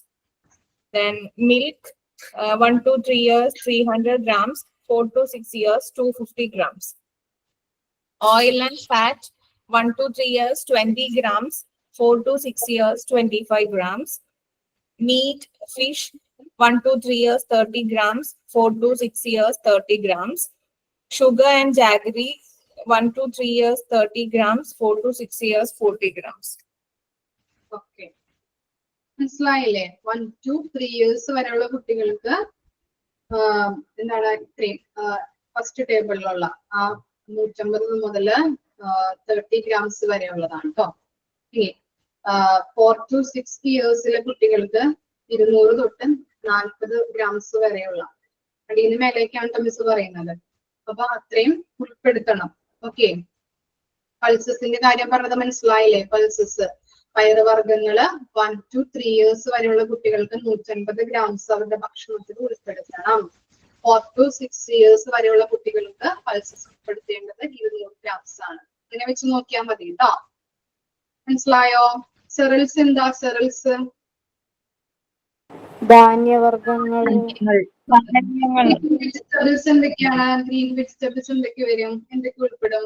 J: Then milk, 1 to 3 years 300 grams, 4 to 6 years 250 grams. Oil and fat, 1 to 3 years 20 grams, 4 to 6 years 25 grams. Meat, fish, 1 to 3 years 30 grams, 4 to 6 years 30 grams. Sugar and jaggery, 1 to 3 years 30 grams, 4 to 6 years 40 grams.
A: Okay. മനസ്സിലായില്ലേ? 1 to 3 years വരെയുള്ള കുട്ടികൾക്ക് എന്താണ് ഇത്രയും first ടേബിളിലുള്ള ആ 150 മുതൽ 30 grams വരെയുള്ളതാണ് കേട്ടോ. ഇനി 4 to 6 yearsലെ കുട്ടികൾക്ക് 200 തൊട്ട് 40 ഗ്രാംസ് വരെയുള്ള അടിയിൽ മേലേക്കാണ് മിസ് പറയുന്നത്. അപ്പൊ അത്രയും ഉൾപ്പെടുത്തണം. ഓക്കെ. പൾസസിന്റെ കാര്യം പറഞ്ഞത് മനസ്സിലായില്ലേ? പൾസസ് പയറുവർഗ്ഗങ്ങള് 1 to 3 years വരെയുള്ള കുട്ടികൾക്ക് 150 ഗ്രാംസ് അവരുടെ ഭക്ഷണത്തിൽ ഉൾപ്പെടുത്തണം. 4 to 6 years വരെയുള്ള കുട്ടികൾക്ക് പൾസസ് ഉൾപ്പെടുത്തേണ്ടത് 200 ഗ്രാംസ് ആണ്. ഇതിനെ വെച്ച് നോക്കിയാൽ മതി കേട്ടോ. മനസ്സിലായോ? സെറൽസ് എന്താ? സെറൽസ്
B: ധാന്യവർഗ്ഗങ്ങൾ.
A: വെജിറ്റബിൾസ് എന്തൊക്കെയാണ്? ഗ്രീൻ വെജിറ്റബിൾസ് എന്തൊക്കെ വരും? എന്തൊക്കെ ഉൾപ്പെടും?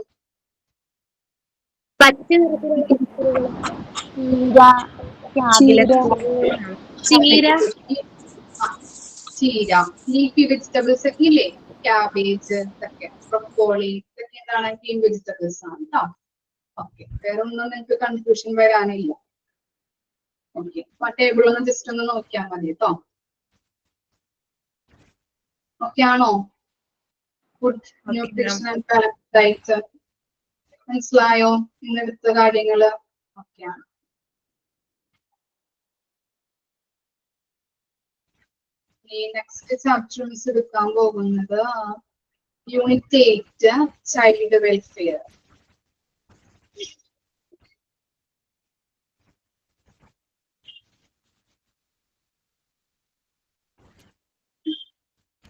A: ചീര, ലീഫി വെജിറ്റബിൾസ് ഒക്കെ ഇല്ലേ? ക്യാബേജ് ഇതൊക്കെ, ബ്രൊക്കോളി ഇതൊക്കെ എന്താണ്? ഗ്രീൻ വെജിറ്റബിൾസ് ആണ് കേട്ടോ. ഓക്കെ. വേറെ ഒന്നും നിങ്ങൾക്ക് കൺഫ്യൂഷൻ വരാനില്ല. ഓക്കെ. ആ ടേബിൾ ഒന്ന് ജസ്റ്റ് ഒന്ന് നോക്കിയാൽ മതി കേട്ടോ. ഓക്കെ ആണോ? Food, nutrition and balanced diet മനസ്സിലായോ? ഇന്നെടുത്ത കാര്യങ്ങള് ഒക്കെയാണ്. ഈ നെക്സ്റ്റ് ചാപ്റ്റർ മിസ് എടുക്കാൻ പോകുന്നത് യൂണിറ്റ് 8 ചൈൽഡ് വെൽഫെയർ.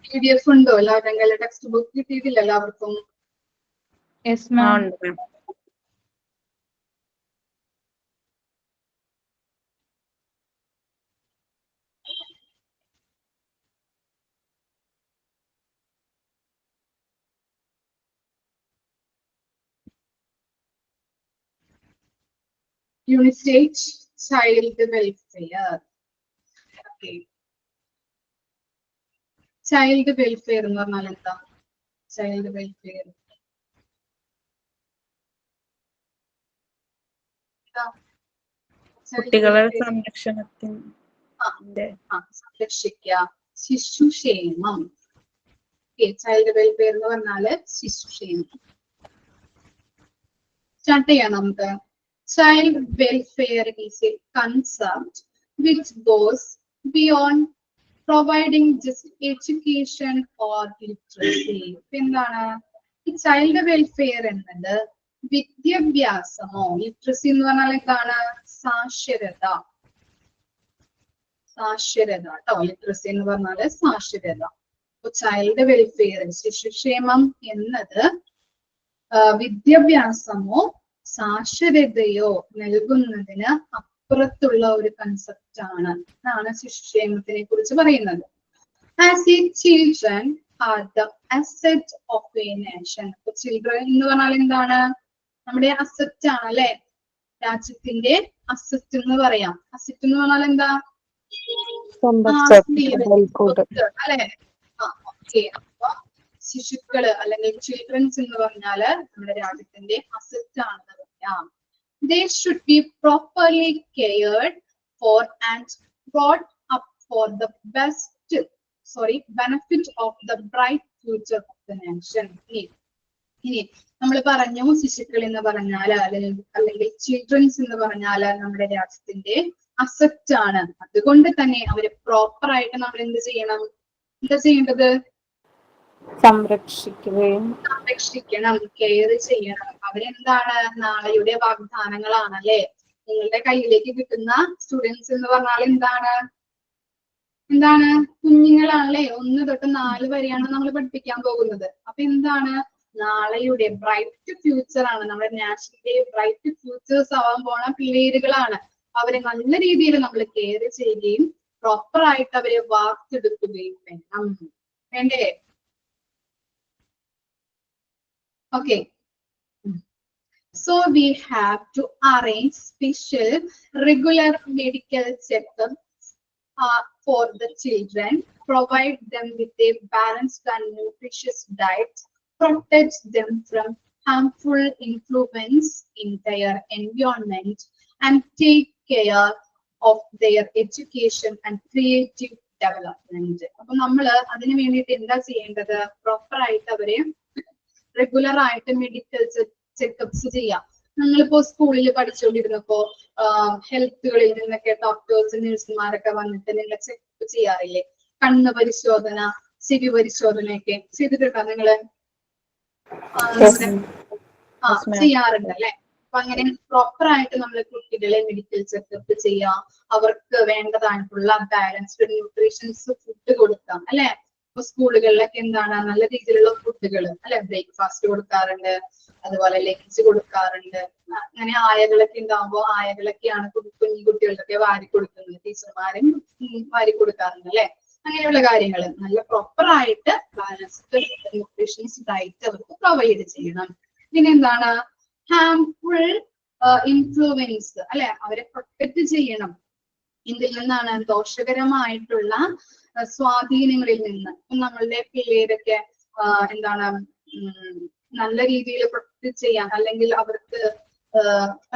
A: PDF ഉണ്ടോ? എല്ലാവരുടെ ടെക്സ്റ്റ് ബുക്ക് കിട്ടിയിട്ടില്ല എല്ലാവർക്കും?
C: Yes, ma'am.
A: Unit 8 child welfare. Okay. Child welfare എന്ന് പറഞ്ഞാൽ എന്താ? ചൈൽഡ് വെൽഫെയർ
E: കുട്ടികളുടെ സംരക്ഷണത്തിന്റെ
A: സംരക്ഷിക്കുക, ശിശുക്ഷേമം. ചൈൽഡ് വെൽഫെയർ എന്ന് പറഞ്ഞാല് ശിശുക്ഷേമം. സ്റ്റാർട്ട് ചെയ്യാം നമുക്ക്. Child welfare is A concept which goes beyond providing just education or literacy. എന്താണ് ഈ ചൈൽഡ് വെൽഫെയർ എന്നത്? വിദ്യാഭ്യാസമോ, ലിറ്ററസി എന്ന് പറഞ്ഞാൽ എന്താണ്? സാക്ഷരത. സാക്ഷരത കേട്ടോ. ലിറ്ററസി എന്ന് പറഞ്ഞാല് സാക്ഷരത. അപ്പൊ ചൈൽഡ് വെൽഫെയർ, ശിശുക്ഷേമം എന്നത് വിദ്യാഭ്യാസമോ സാക്ഷരതയോ നൽകുന്നതിന് പുറത്തുള്ള ഒരു കൺസെപ്റ്റ് ആണ്. എന്നാണ് ശിശുക്ഷേമത്തിനെ കുറിച്ച് പറയുന്നത്. As a children are the asset of a nation. Children എന്ന് പറഞ്ഞാൽ എന്താണ്? നമ്മുടെ അസറ്റ് ആണ് അല്ലെ? രാജ്യത്തിന്റെ അസറ്റ് എന്ന് പറയാം. അസറ്റ് എന്ന് പറഞ്ഞാൽ എന്താ? അല്ലെ? അപ്പൊ ശിശുക്കള് അല്ലെങ്കിൽ ചിൽഡ്രൻസ് എന്ന് പറഞ്ഞാല് നമ്മുടെ രാജ്യത്തിന്റെ അസറ്റ് ആണെന്ന് പറയാം. They should be properly cared for and brought up for the benefit of the bright future of the nation. ഇനി നമ്മൾ പറഞ്ഞു ശിശുക്കൾ എന്ന് പറഞ്ഞാല് അല്ലെങ്കിൽ ചിൽഡ്രൻസ് എന്ന് പറഞ്ഞാല് നമ്മുടെ രാജ്യത്തിന്റെ അസറ്റ് ആണ്. അതുകൊണ്ട് തന്നെ അവര് പ്രോപ്പർ ആയിട്ട് നമ്മൾ എന്ത് ചെയ്യണം? എന്താ ചെയ്യേണ്ടത്? സംരക്ഷിക്കണം, കെയർ ചെയ്യണം. അവരെന്താണ്? നാളെയുടെ വാഗ്ദാനങ്ങളാണ് അല്ലെ? നിങ്ങളുടെ കയ്യിലേക്ക് കിട്ടുന്ന സ്റ്റുഡൻസ് എന്ന് പറഞ്ഞാൽ എന്താണ്? എന്താണ് കുഞ്ഞുങ്ങളാണല്ലേ 1 തൊട്ട് 4 വരെയാണ് നമ്മൾ പഠിപ്പിക്കാൻ പോകുന്നത്. അപ്പൊ എന്താണ് നാളെയുടെ ബ്രൈറ്റ് ഫ്യൂച്ചർ ആണ്, നമ്മുടെ നാഷണൽ ബ്രൈറ്റ് ഫ്യൂച്ചേഴ്സ് ആവാൻ പോണ പിള്ളേരുകളാണ്. അവരെ നല്ല രീതിയിൽ നമ്മൾ കെയർ ചെയ്യുകയും പ്രോപ്പർ ആയിട്ട് അവരെ വാർത്തെടുക്കുകയും വേണം. വേണ്ടേ? Okay. So we have to arrange special regular medical checkups for the children, provide them with a balanced and nutritious diet, protect them from harmful influence in their environment, and take care of their education and creative development. അപ്പൊ നമ്മള് അതിനു വേണ്ടിയിട്ട് എന്താ ചെയ്യേണ്ടത്? Proper ആയിട്ട് അവരെ regular ആയിട്ട് medical check-ups ചെയ്യാം. നിങ്ങളിപ്പോ സ്കൂളിൽ പഠിച്ചുകൊണ്ടിരുന്നപ്പോ ഹെൽത്തുകളിൽ നിന്നൊക്കെ ഡോക്ടേഴ്സ് നഴ്സുമാരൊക്കെ വന്നിട്ട് നിങ്ങളെ ചെക്കപ്പ് ചെയ്യാറില്ലേ? കണ്ണ് പരിശോധന, ചെവി പരിശോധനയൊക്കെ ചെയ്തിട്ടുണ്ടോ നിങ്ങള്? ചെയ്യാറുണ്ട് അല്ലെ? അപ്പൊ അങ്ങനെ പ്രോപ്പർ ആയിട്ട് നമ്മൾ കുട്ടികളെ മെഡിക്കൽ ചെക്കപ്പ് ചെയ്യാം. അവർക്ക് വേണ്ടതായിട്ടുള്ള ബാലൻസ്ഡ് ന്യൂട്രീഷൻസ് ഫുഡ് കൊടുക്കാം അല്ലെ? ഇപ്പൊ സ്കൂളുകളിലൊക്കെ എന്താണ് നല്ല രീതിയിലുള്ള ഫുഡുകൾ അല്ലെ? ബ്രേക്ക്ഫാസ്റ്റ് കൊടുക്കാറുണ്ട്, അതുപോലെ ലഞ്ച് കൊടുക്കാറുണ്ട്. അങ്ങനെ ആയകളൊക്കെ ഉണ്ടാകുമ്പോൾ ആയകളൊക്കെയാണ് കുഞ്ഞു കുട്ടികൾക്കൊക്കെ വാരി കൊടുക്കുന്നത്, ടീച്ചർമാരും വാരി കൊടുക്കാറുണ്ട് അല്ലെ? അങ്ങനെയുള്ള കാര്യങ്ങൾ നല്ല പ്രോപ്പർ ആയിട്ട് ബാലൻസ്ഡ് ന്യൂട്രീഷൻസ് ഡയറ്റ് അവർക്ക് പ്രൊവൈഡ് ചെയ്യണം. പിന്നെ എന്താണ് ഹാംഫുൾ ഇൻഫ്ലുവൻസ് അല്ലെ? അവരെ പ്രൊട്ടക്ട് ചെയ്യണം. ഇതിൽ നിന്നാണ് ദോഷകരമായിട്ടുള്ള സ്വാധീനങ്ങളിൽ നിന്ന്. നമ്മളുടെ പിള്ളേരൊക്കെ എന്താണ് നല്ല രീതിയിൽ പ്രൊട്ടക്ട് ചെയ്യാൻ, അല്ലെങ്കിൽ അവർക്ക്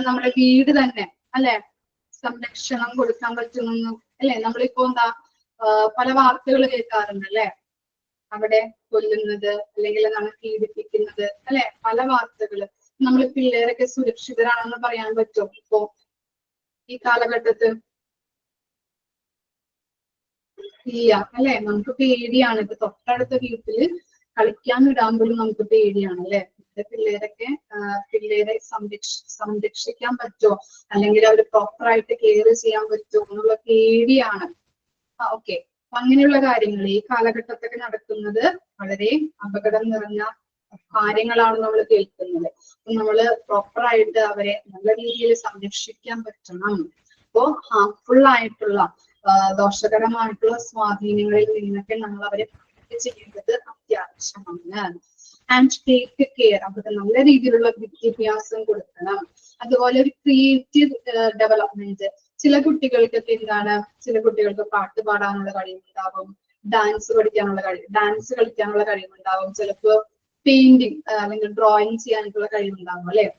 A: നമ്മുടെ വീട് തന്നെ അല്ലെ സംരക്ഷണം കൊടുക്കാൻ പറ്റുന്നു അല്ലെ? നമ്മളിപ്പോ എന്താ പല വാർത്തകൾ കേൾക്കാറുണ്ട് അല്ലെ? അവിടെ കൊല്ലുന്നത് അല്ലെങ്കിൽ നമ്മൾ പീഡിപ്പിക്കുന്നത് അല്ലെ? പല വാർത്തകള്. നമ്മൾ പിള്ളേരൊക്കെ സുരക്ഷിതരാണെന്ന് പറയാൻ പറ്റുമോ ഇപ്പോ ഈ കാലഘട്ടത്തിൽ? ഇല്ല അല്ലെ? നമുക്ക് പേടിയാണ്. ഇപ്പൊ തൊട്ടടുത്ത വീട്ടില് കളിക്കാൻ വിടാൻ പോലും നമുക്ക് പേടിയാണ് അല്ലെ? പിള്ളേരൊക്കെ പിള്ളേരെ സംരക്ഷിക്കാൻ പറ്റുമോ, അല്ലെങ്കിൽ അവർ പ്രോപ്പർ ആയിട്ട് കെയർ ചെയ്യാൻ പറ്റുമോ എന്നുള്ള പേടിയാണ്. ഓക്കെ. അപ്പൊ അങ്ങനെയുള്ള കാര്യങ്ങൾ ഈ കാലഘട്ടത്തൊക്കെ നടക്കുന്നത് വളരെ അപകടം നിറഞ്ഞ കാര്യങ്ങളാണ് നമ്മൾ കേൾക്കുന്നത്. അപ്പൊ നമ്മള് പ്രോപ്പർ ആയിട്ട് അവരെ നല്ല രീതിയിൽ സംരക്ഷിക്കാൻ പറ്റണം. അപ്പോ ഹാർംഫുൾ ആയിട്ടുള്ള ദോഷകരമായിട്ടുള്ള സ്വാധീനങ്ങളിൽ നിന്നൊക്കെ നമ്മൾ അവരെ പ്രൊട്ടക്ട് ചെയ്യേണ്ടത് അത്യാവശ്യമാണ്. ആൻഡ് ടേക്ക് കെയർ, അവർക്ക് നല്ല രീതിയിലുള്ള വിദ്യാഭ്യാസം കൊടുക്കണം. അതുപോലെ ഒരു ക്രിയേറ്റീവ് ഡെവലപ്മെന്റ്. ചില കുട്ടികൾക്കൊക്കെ എന്താണ്, ചില കുട്ടികൾക്ക് പാട്ട് പാടാനുള്ള കഴിവുണ്ടാവും, ഡാൻസ് കളിക്കാനുള്ള കഴിവുണ്ടാവും, ചിലപ്പോ പെയിന്റിങ് അല്ലെങ്കിൽ ഡ്രോയിങ് ചെയ്യാനുള്ള കഴിവുണ്ടാവും അല്ലെ?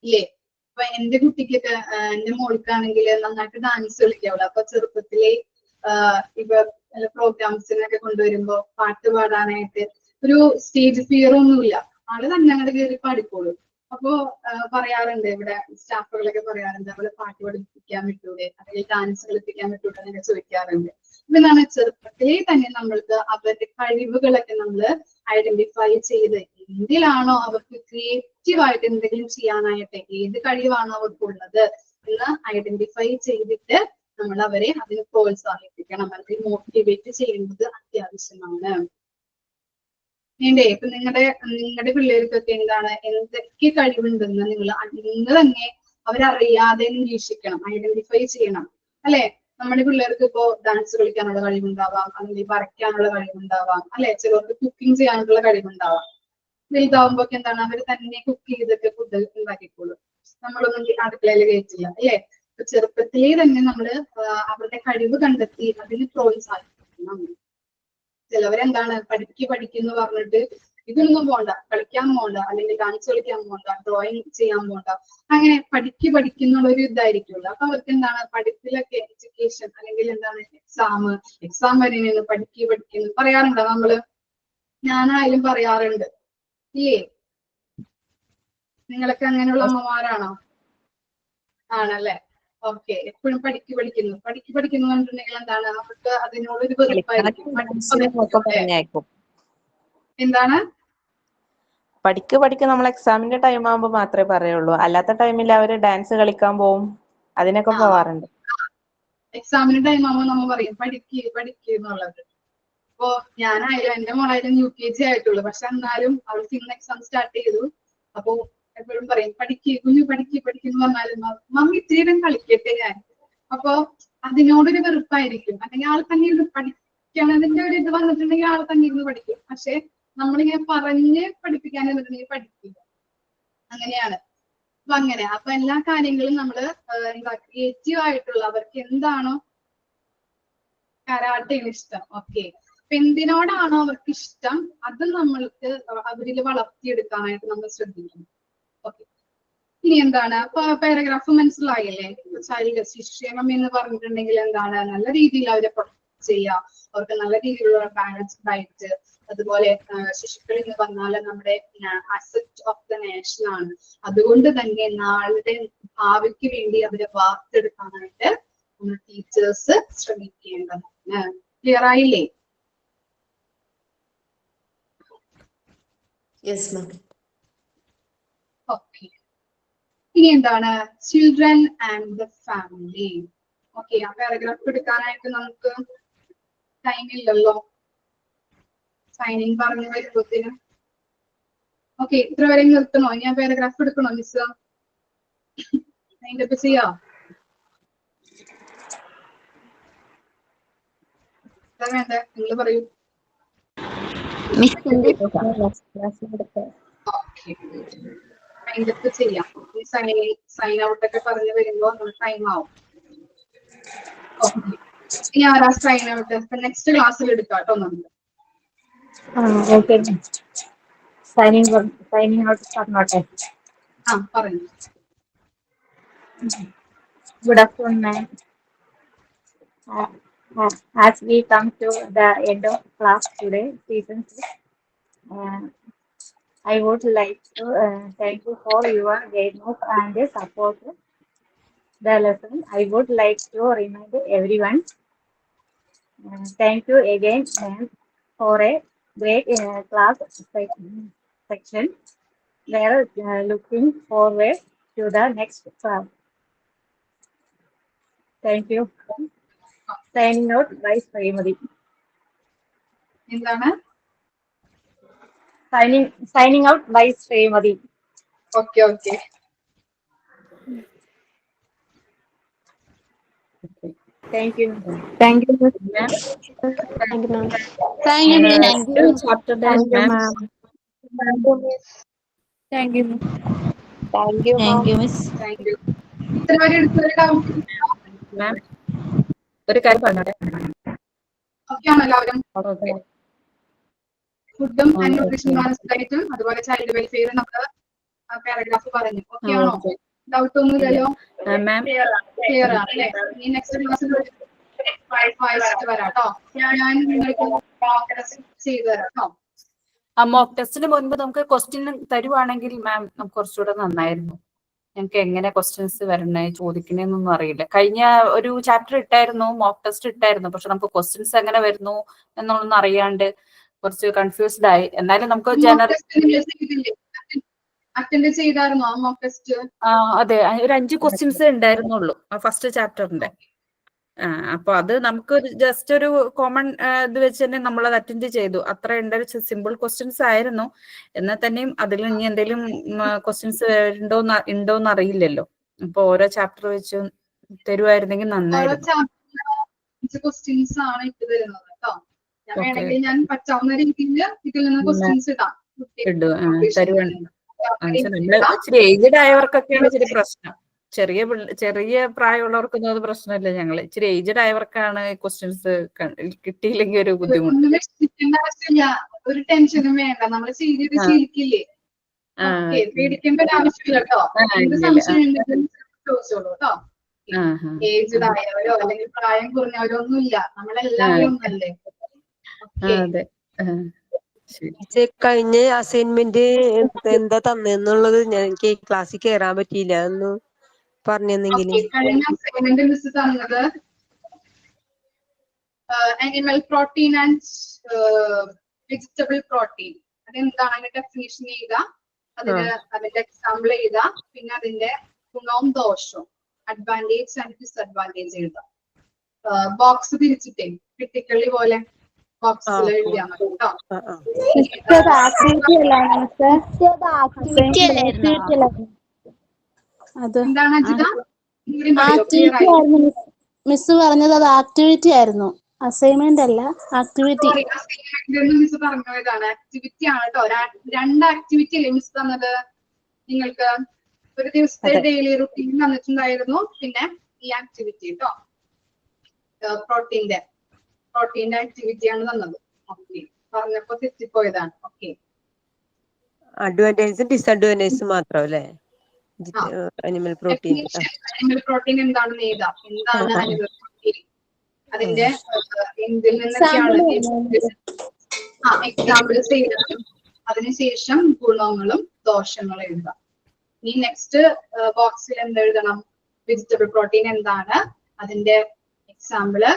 A: ഇല്ലേ? അപ്പൊ എന്റെ കുട്ടിക്കൊക്കെ എന്റെ മോൾക്കാണെങ്കിൽ നന്നായിട്ട് ഡാൻസ് കളിക്കാവുള്ളൂ. അപ്പൊ ചെറുപ്പത്തിലെ ഇപ്പൊ പ്രോഗ്രാംസിനൊക്കെ കൊണ്ടുവരുമ്പോ പാട്ട് പാടാനായിട്ട് ഒരു സ്റ്റേജ് ഫിയർ ഒന്നുമില്ല. ആള് തന്നെ അങ്ങോട്ട് കയറി പാടിക്കോളും. അപ്പോ പറയാറുണ്ട്, ഇവിടെ സ്റ്റാഫുകളൊക്കെ പറയാറുണ്ട്, അവള് പാട്ട് പഠിപ്പിക്കാൻ വിട്ടൂടെ അല്ലെങ്കിൽ ഡാൻസ് കളിപ്പിക്കാൻ വിട്ടൂടെ എന്നൊക്കെ ചോദിക്കാറുണ്ട്. അപ്പൊ എന്താണ്, ചെറുപ്പത്തിലേ തന്നെ നമ്മൾക്ക് അവരുടെ കഴിവുകളൊക്കെ നമ്മൾ ഐഡന്റിഫൈ ചെയ്ത് എന്തിലാണോ അവർക്ക് ക്രിയേറ്റീവായിട്ട് എന്തെങ്കിലും ചെയ്യാനായിട്ട് ഏത് കഴിവാണോ അവർക്കുള്ളത് എന്ന് ഐഡന്റിഫൈ ചെയ്തിട്ട് നമ്മൾ അവരെ അതിന് പ്രോത്സാഹിപ്പിക്കണം, അവരെ മോട്ടിവേറ്റ് ചെയ്യുന്നത് അത്യാവശ്യമാണ്. വേണ്ടേ? ഇപ്പൊ നിങ്ങളുടെ പിള്ളേർക്കൊക്കെ എന്താണ്, എന്തൊക്കെ കഴിവുണ്ടെന്ന് നിങ്ങൾ തന്നെ അവരറിയാതെ നിരീക്ഷിക്കണം, ഐഡന്റിഫൈ ചെയ്യണം അല്ലെ? നമ്മുടെ പിള്ളേർക്ക് ഇപ്പോ ഡാൻസ് കളിക്കാനുള്ള കഴിവുണ്ടാവാം, അല്ലെങ്കിൽ വരയ്ക്കാനുള്ള കഴിവുണ്ടാവാം അല്ലെ? ചിലർക്ക് കുക്കിംഗ് ചെയ്യാനുള്ള കഴിവുണ്ടാവാം. വലുതാവുമ്പോ എന്താണ്, അവർ തന്നെ കുക്ക് ചെയ്തൊക്കെ ഫുഡ് ഉണ്ടാക്കിക്കോളും. നമ്മളൊന്നും അടുക്കളയിൽ കയറ്റില്ല അല്ലെ? ഇപ്പൊ ചെറുപ്പത്തിലേ തന്നെ നമ്മള് അവരുടെ കഴിവ് കണ്ടെത്തി അതിന് പ്രോത്സാഹിപ്പിക്കണം. ചിലവരെന്താണ് പഠിക്കുന്നു പറഞ്ഞിട്ട് ഇതൊന്നും പോണ്ട, കളിക്കാൻ പോണ്ട, അല്ലെങ്കിൽ ഡാൻസ് കളിക്കാൻ പോണ്ട, ഡ്രോയിങ് ചെയ്യാൻ പോണ്ട, അങ്ങനെ പഠിക്കുന്നുള്ള ഒരു ഇതായിരിക്കുമല്ലോ. അപ്പൊ അവർക്ക് എന്താണ്, പഠിപ്പിലൊക്കെ എഡ്യൂക്കേഷൻ അല്ലെങ്കിൽ എന്താണ് എക്സാം വരെ പഠിക്കുന്നു പറയാറുണ്ടോ നമ്മള്? ഞാനായാലും പറയാറുണ്ട് ഇല്ലേ? നിങ്ങളൊക്കെ അങ്ങനെയുള്ള അമ്മമാരാണോ? ആണല്ലേ? ഓക്കെ. എപ്പോഴും പഠിക്കുന്നു പറഞ്ഞിട്ടുണ്ടെങ്കിൽ എന്താണ്, അവർക്ക് അതിനോടൊരു വെറുപ്പായിരിക്കും. എന്താണ്
E: പഠിക്ക് നമ്മൾ എക്സാമിന്റെ ടൈം ആകുമ്പോ മാത്രമേ പറയുള്ളൂ. അല്ലാത്ത ടൈമിൽ അവര് ഡാൻസ് കളിക്കാൻ പോവും, അതിനൊക്കെ പോവാറുണ്ട്.
A: എക്സാമിന് ടൈം ആകുമ്പോൾ നമ്മൾ പറയും പഠിക്കുക എന്നുള്ളത്. അപ്പോ ഞാനായാലും എന്റെ മോളായാലും UKG ആയിട്ടുള്ളൂ, പക്ഷെ എന്നാലും അവൾക്ക് ഇന്ന് എക്സാം സ്റ്റാർട്ട് ചെയ്തു. അപ്പൊ എപ്പോഴും പറയും കുഞ്ഞു പഠിക്കുന്നു പറഞ്ഞാലും മമ്മി ഇത്തിരി നേരം കളിക്കട്ടെ ഞാൻ. അപ്പൊ അതിനോടൊരു വെറുപ്പായിരിക്കും. അല്ലെങ്കിൽ ആൾ തന്നെ ഇരുന്ന് പഠിക്കണതിന്റെ ഒരു ഇത് വന്നിട്ടുണ്ടെങ്കിൽ ആൾ തന്നെ ഇരുന്ന് പഠിക്കും. പക്ഷെ നമ്മളിങ്ങനെ പറഞ്ഞ് പഠിപ്പിക്കാൻ എന്നിട്ടുണ്ടെങ്കിൽ പഠിക്കില്ല. അങ്ങനെയാണ്. അപ്പൊ എല്ലാ കാര്യങ്ങളും നമ്മള് എന്താ ക്രിയേറ്റീവ് ആയിട്ടുള്ള അവർക്ക് എന്താണോ കരാട്ടയാണ് ഇഷ്ടം. ഓക്കെ, അപ്പൊ എന്തിനോടാണോ അവർക്ക് ഇഷ്ടം അത് നമ്മൾക്ക് അവരിൽ വളർത്തിയെടുക്കാനായിട്ട് നമ്മൾ ശ്രദ്ധിക്കണം. ഓക്കെ, ഇനി എന്താണ് പാരഗ്രാഫ് മനസ്സിലായില്ലേ? ചൈൽഡ് ശിക്ഷണം എന്ന് പറഞ്ഞിട്ടുണ്ടെങ്കിൽ എന്താണ്, നല്ല രീതിയിൽ അവരെ പ്രൊട്ടക്ട് ചെയ്യുക, അവർക്ക് നല്ല രീതിയിലുള്ള ബാലൻസ്ഡ് ഡയറ്റ്. അതുപോലെ ശിശുക്കൾ എന്ന് പറഞ്ഞാൽ നമ്മുടെ അസറ്റ് ഓഫ് ദ നേഷൻ ആണ്. അതുകൊണ്ട് തന്നെ നാളുടെ ഭാവിക്ക് വേണ്ടി അവരെ വാർത്തെടുക്കാനായിട്ട് നമ്മൾ ടീച്ചേഴ്സ് ശ്രമിക്കേണ്ടതാണ്. ക്ലിയർ ആയില്ലേ?
H: Yes ma'am.
A: ഓക്കെ, ഇനി എന്താണ് children and the family. Okay, ആ പാരഗ്രാഫ് എടുക്കാനായിട്ട് നമുക്ക് ടൈം ഇല്ലല്ലോ, സൈനിങ് പറഞ്ഞു വരുമ്പോഴത്തേന്. ഓക്കെ, ഇത്ര വരെ നിർത്തണോ? ഞാൻ പാരഗ്രാഫ് എടുക്കണോ മിസ്? അതിന്റെ ചെയ്യാ എന്താ വേണ്ടേ നിങ്ങൾ പറയൂ. ഓക്കെ, അതിന്റെ ചെയ്യാം. സൈൻ ഔട്ട് ഒക്കെ പറഞ്ഞു വരുമ്പോ ടൈം ആവും. ഓക്കെ, ഇനി ആരാ സൈൻ ഔട്ട്? നെക്സ്റ്റ് ക്ലാസ്സിൽ എടുക്കാം കേട്ടോ നമ്മൾ.
D: ഓക്കെ, സൈനിങ് ഔട്ട് പറഞ്ഞോട്ടെ.
A: പറഞ്ഞു.
D: Good afternoon, ma'am. As we come to the end of class today, season 6, I would like to thank you for your guidance and support the lesson. I would like to remind everyone, thank you again for a great class section. We are looking forward to the next class. Thank you. Signing out by Srimati.
A: എന്താണ്?
D: Signing out by Srimati.
A: Okay.
D: Thank you.
B: Thank you, ma'am.
D: Thank you, ma'am.
G: Thank you, miss.
D: Chapter
F: Thank you,
D: ma'am.
F: ma'am.
B: Thank you,
G: miss.
A: Thank you. ഇത്ര വരെ എടുത്തൊരു doubt
D: Ma'am. ഒരു കാര്യം പറഞ്ഞോട്ടെ.
A: Okay ആണോ എല്ലാവരും?
D: Okay.
A: ഫുഡും ആൻഡ് ന്യൂട്രീഷൻ ബാലൻസ്ഡ് ഡയറ്റും അതുപോലെ ചൈൽഡ് വെൽഫെയർ നമ്മൾ പാരഗ്രാഫ് പറഞ്ഞു. ഓക്കെ ആണോ? ഡൗട്ട് ഒന്നുമില്ലല്ലോ?
D: Ma'am.
A: ക്ലിയർ ആണ് അല്ലേ? ഇനി നെക്സ്റ്റ് ക്ലാസ്സിൽ വായിച്ചിട്ട് വരാം കേട്ടോ. ഞാൻ നിങ്ങൾക്ക് ചെയ്തു തരാം കേട്ടോ.
K: ആ മോക്ക് ടെസ്റ്റിന് മുൻപ് നമുക്ക് ക്വസ്റ്റ്യൻ തരുവാണെങ്കിൽ മാം നമുക്ക് കുറച്ചുകൂടെ നന്നായിരുന്നു. ഞങ്ങൾക്ക് എങ്ങനെ ക്വസ്റ്റ്യൻസ് വരണേ ചോദിക്കണേന്നൊന്നും അറിയില്ല. കഴിഞ്ഞ ഒരു ചാപ്റ്റർ ഇട്ടായിരുന്നു, മോക്ക് ടെസ്റ്റ് ഇട്ടായിരുന്നു, പക്ഷെ നമുക്ക് ക്വസ്റ്റ്യൻസ് എങ്ങനെ വരുന്നു എന്നുള്ളതൊന്നും അറിയാണ്ട് കുറച്ച് കൺഫ്യൂസ്ഡ് ആയി. എന്നാലും നമുക്ക് ജനറൽ
A: അറ്റൻഡ് ചെയ്തായിരുന്നോ മോക്ക് ടെസ്റ്റ്?
K: അതെ, ഒരു 5 ക്വസ്റ്റ്യൻസ് ഉണ്ടായിരുന്നുള്ളൂ ഫസ്റ്റ് ചാപ്റ്ററിന്റെ. അപ്പൊ അത് നമുക്ക് ജസ്റ്റ് ഒരു കോമൺ ഇത് വെച്ച് തന്നെ നമ്മൾ അത് അറ്റൻഡ് ചെയ്തു. അത്ര സിമ്പിൾ ക്വസ്റ്റ്യൻസ് ആയിരുന്നു. എന്നാൽ തന്നെയും അതിൽ ഇനി എന്തെങ്കിലും ക്വസ്റ്റ്യൻസ് ഉണ്ടോന്ന് അറിയില്ലല്ലോ. അപ്പൊ ഓരോ ചാപ്റ്റർ വെച്ച് തരുവായിരുന്നെങ്കിൽ നന്നായിരുന്നു.
A: ക്വസ്റ്റ്യൻസ് ആണ് ഇട്ട് തരുന്നത് കേട്ടോ. ഞാൻ വേണമെങ്കിൽ ഞാൻ പറ്റാവുന്ന രീതിയിൽ ഇതിൽ നിന്ന് ക്വസ്റ്റ്യൻസ് ഇടാം.
K: തരുവാണ്. നമ്മള് ഇച്ചിരി ഏജ്ഡ് ആയവർക്കൊക്കെയാണ് ഇച്ചിരി പ്രശ്നം. ചെറിയ പ്രായമുള്ളവർക്കൊന്നും അത് പ്രശ്നമില്ല. ഞങ്ങൾ ഇച്ചിരി ഏജ്ഡ് ആയവർക്കാണ് ക്വസ്റ്റ്യൻസ് കിട്ടിയില്ലെങ്കിൽ ഒരു ബുദ്ധിമുട്ട്.
A: ഒരു ടെൻഷനും വേണ്ട, നമ്മൾ ചെയ്ത് ശീലിക്കില്ലേ. പേടിക്കേണ്ട ഒരു ആവശ്യമില്ല കേട്ടോ. എന്ത് സംശയം ഉണ്ടെങ്കിലും ചോദിച്ചോളൂ കേട്ടോ. ഏജ്ഡ് ആയവരോ അല്ലെങ്കിൽ പ്രായം കുറഞ്ഞവരോ ഒന്നുമില്ല, നമ്മളെല്ലാവരും ഒന്നല്ലേ.
F: കഴിഞ്ഞ അസൈൻമെന്റ് എന്താ തന്നെന്നുള്ളത് എനിക്ക് ക്ലാസ്സിൽ കയറാൻ പറ്റിയില്ല, ഒന്ന് പറഞ്ഞെന്നെങ്കിൽ.
A: കഴിഞ്ഞ അസൈൻമെന്റ് മിസ് തന്നത് animal protein and vegetable protein, അതെന്താണ് അതിന്റെ ഡെഫിനിഷൻ ചെയ്യുക, അതിന്റെ എക്സാമ്പിൾ എഴുതുക, പിന്നെ അതിന്റെ ഗുണവും ദോഷവും അഡ്വാൻറ്റേജ് ആൻഡ് ഡിസ്അഡ്വാൻറ്റേജ് എഴുതാം. ബോക്സ് തിരിച്ചിട്ടേ ക്രിട്ടിക്കലി പോലെ ബോക്സിൽ എഴുതിയാൽ മതി കേട്ടോ.
I: ആക്ടിവിറ്റി അത്
A: എന്താണ് അജിത?
I: ആക്ടിവിറ്റി ആയിരുന്നു മിസ് പറഞ്ഞത്. അത് ആക്ടിവിറ്റി ആയിരുന്നു, അസൈൻമെന്റ് അല്ല, ആക്ടിവിറ്റി.
A: മിസ് പറഞ്ഞതാണ് ആക്ടിവിറ്റി ആണ് കേട്ടോ. 2 ആക്ടിവിറ്റി അല്ലേ മിസ് തന്നത് നിങ്ങൾക്ക്? ഒരു ദിവസത്തെ ഡെയിലി റുട്ടീൻ തന്നിട്ടുണ്ടായിരുന്നു, പിന്നെ ഈ ആക്ടിവിറ്റി കേട്ടോ. പ്രോട്ടീന്റെ ആക്ടിവിറ്റി ആണ് തന്നത്. ഓക്കെ, പറഞ്ഞപ്പോ തെറ്റിപ്പോയതാണ്. ഓക്കെ,
F: അഡ്വാൻറ്റേജും ഡിസഡ്വാൻറ്റേജും മാത്രം അല്ലേ? Animal protein.
A: അനിമൽ പ്രോട്ടീൻ എന്താണെന്ന് എഴുതാം. എന്താണ് അനിമൽ പ്രോട്ടീൻ, അതിന്റെ എന്തിൽ നിന്നൊക്കെയാണ് എക്സാമ്പിൾസ് എഴുതാം. അതിനുശേഷം ഗുണങ്ങളും ദോഷങ്ങളും എഴുതാം. ഈ നെക്സ്റ്റ് ബോക്സിൽ എന്തെഴുതണം? വെജിറ്റബിൾ പ്രോട്ടീൻ എന്താണ്, അതിന്റെ എക്സാമ്പിള്,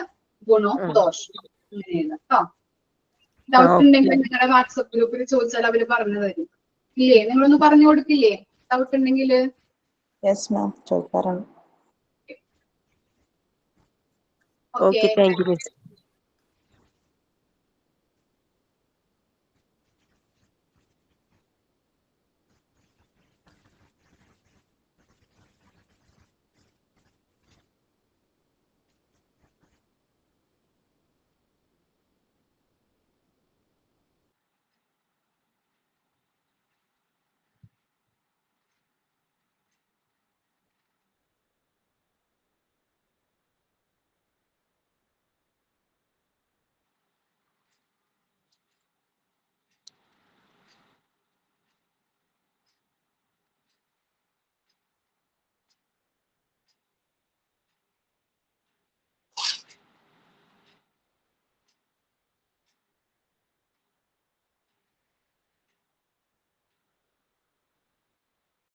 A: ഗുണവും ദോഷവും, അങ്ങനെ എഴുതാം കേട്ടോ. ഡൗട്ട് ഉണ്ടെങ്കിൽ നിങ്ങളുടെ വാട്സപ്പ് ഗ്രൂപ്പിൽ ചോദിച്ചാൽ അവര് പറഞ്ഞു തരും. ഇല്ലേ, നിങ്ങളൊന്ന് പറഞ്ഞു കൊടുക്കില്ലേ ഡൗട്ട് ഉണ്ടെങ്കിൽ?
F: ചോദിക്കാറാണ്. Okay, thank you miss.